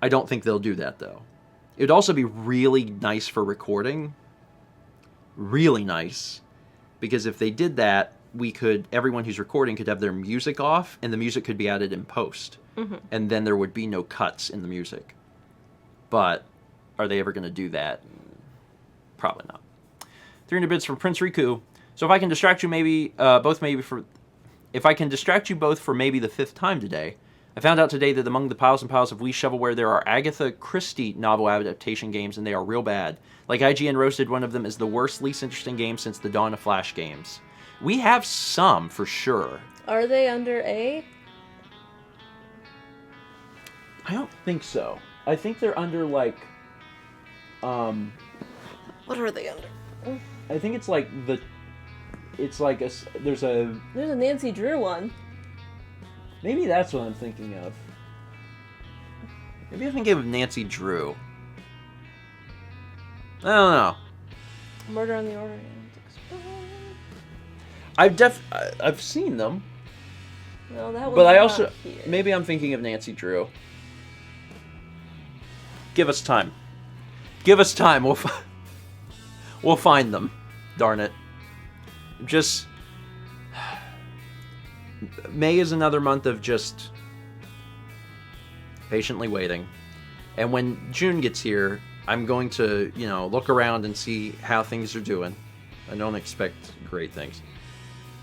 I don't think they'll do that though. It would also be really nice for recording. Really nice. Because if they did that, everyone who's recording could have their music off, and the music could be added in post. Mm-hmm. And then there would be no cuts in the music. But are they ever going to do that? Probably not. 300 bits from Prince Riku. So if I can distract you if I can distract you both for maybe the 5th time today, I found out today that among the piles and piles of Wii shovelware there are Agatha Christie novel adaptation games, and they are real bad. Like, IGN roasted one of them as the worst, least interesting game since the dawn of Flash games. We have some, for sure. Are they under A? I don't think so. I think they're under, like, What are they under? I think it's like there's a Nancy Drew one. Maybe that's what I'm thinking of. Maybe I'm thinking of Nancy Drew. I don't know. Murder on the Orient Express. I've seen them. No, that was but I not also here. Maybe I'm thinking of Nancy Drew. Give us time. Give us time. We'll find them. Darn it. Just May is another month of just patiently waiting. And when June gets here, I'm going to, look around and see how things are doing. I don't expect great things.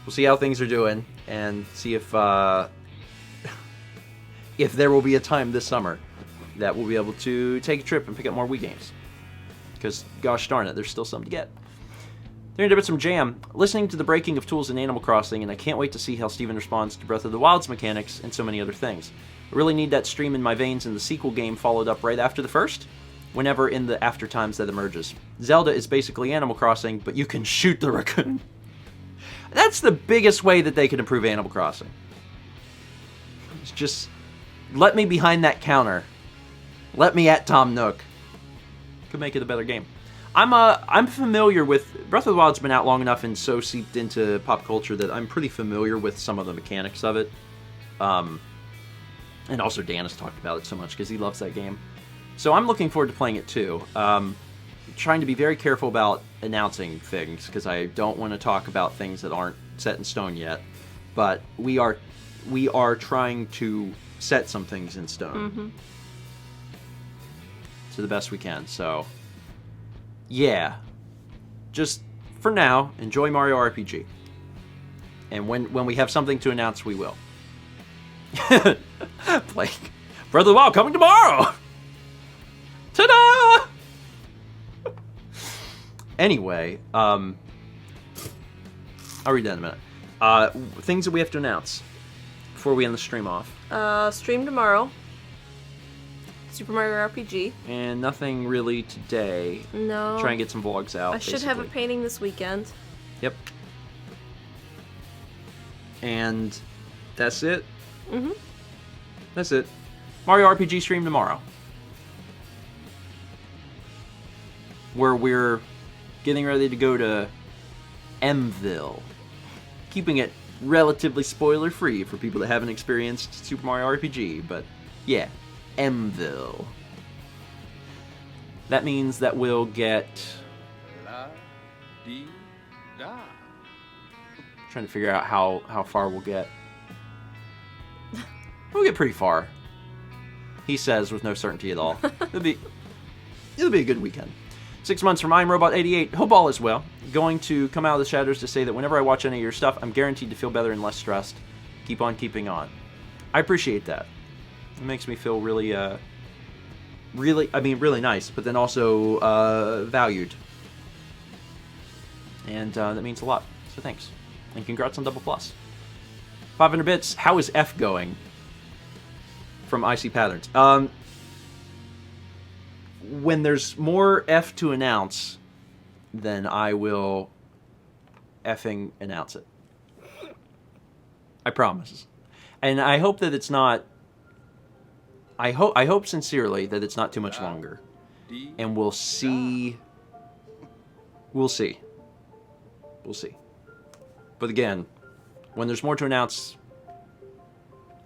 We'll see how things are doing and see if there will be a time this summer that we'll be able to take a trip and pick up more Wii games. Because, gosh darn it, there's still some to get. 300 bits from Jam. Listening to the breaking of tools in Animal Crossing, and I can't wait to see how Stephen responds to Breath of the Wild's mechanics and so many other things. I really need that stream in my veins and the sequel game followed up right after the first, whenever in the after times that emerges. Zelda is basically Animal Crossing, but you can shoot the raccoon. That's the biggest way that they can improve Animal Crossing. It's just, let me behind that counter. Let me at Tom Nook. Could make it a better game. I'm familiar with Breath of the Wild's been out long enough and so seeped into pop culture that I'm pretty familiar with some of the mechanics of it. And also Dan has talked about it so much because he loves that game. So I'm looking forward to playing it too. Trying to be very careful about announcing things because I don't want to talk about things that aren't set in stone yet. But we are trying to set some things in stone. Mm-hmm. To the best we can. So yeah, just for now, enjoy Mario RPG. And when we have something to announce, we will. Blake. Breath of the Wild coming tomorrow! Ta-da! Anyway, I'll read that in a minute. Things that we have to announce before we end the stream off. Stream tomorrow. Super Mario RPG. And nothing really today. No. Try and get some vlogs out. I should have a painting this weekend. Yep. And that's it. Mm-hmm. That's it. Mario RPG stream tomorrow. Where we're getting ready to go to Mville. Keeping it relatively spoiler-free for people that haven't experienced Super Mario RPG, but yeah, Mville. That means that we'll get... Trying to figure out how far we'll get. We'll get pretty far. He says with no certainty at all. It'll be a good weekend. 6 months from I'm Robot 88. Hope all is well. Going to come out of the shadows to say that whenever I watch any of your stuff, I'm guaranteed to feel better and less stressed. Keep on keeping on. I appreciate that. It makes me feel really nice, but then also valued. And that means a lot. So thanks. And congrats on Double Plus. 500 bits. How is F going? From IC Patterns. When there's more F to announce, then I will effing announce it. I promise. And I hope that it's not... I hope sincerely that it's not too much longer. And we'll see... We'll see. We'll see. But again, when there's more to announce,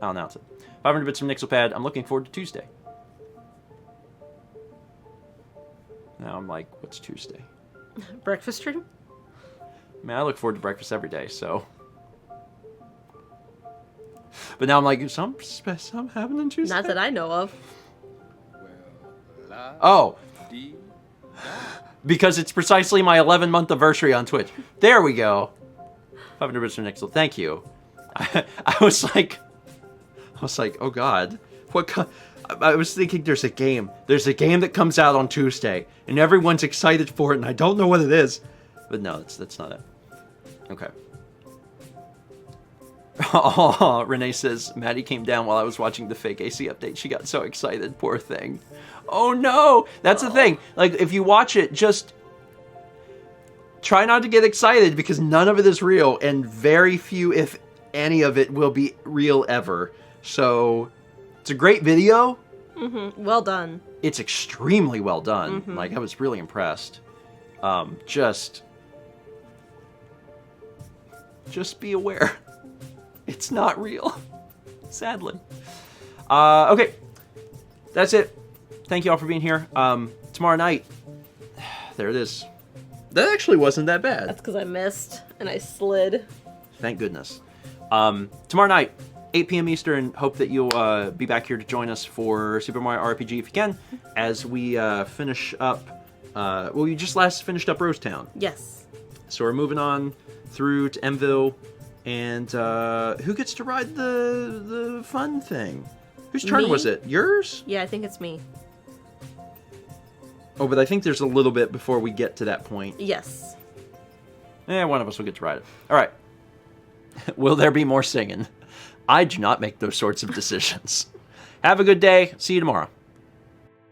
I'll announce it. 500 bits from Nixelpad. I'm looking forward to Tuesday. Now I'm like, what's Tuesday? Breakfast stream? Man, I look forward to breakfast every day, so... But now I'm like, some happening Tuesday? Not that I know of. Oh. Because it's precisely my 11-month anniversary on Twitch. There we go. 500 bits from Nixel. Thank you. I was like, oh God. I was thinking there's a game. There's a game that comes out on Tuesday, and everyone's excited for it, and I don't know what it is. But no, that's not it. Okay. Oh, Renee says, Maddie came down while I was watching the fake AC update. She got so excited. Poor thing. Oh, no. That's the thing. Like, if you watch it, just try not to get excited because none of it is real, and very few, if any of it, will be real ever. So, it's a great video. Mm-hmm. Well done. It's extremely well done. Mm-hmm. Like, I was really impressed. Just be aware. It's not real. Sadly. Okay. That's it. Thank you all for being here. Tomorrow night. There it is. That actually wasn't that bad. That's because I missed and I slid. Thank goodness. Tomorrow night, 8 p.m. Eastern. Hope that you'll be back here to join us for Super Mario RPG if you can, as we finish up. Well, we just last finished up Rose Town. Yes. So we're moving on through to Mville. And who gets to ride the fun thing? Whose turn was it? Yours? Yeah, I think it's me. Oh, but I think there's a little bit before we get to that point. Yes. One of us will get to ride it. All right. Will there be more singing? I do not make those sorts of decisions. Have a good day. See you tomorrow.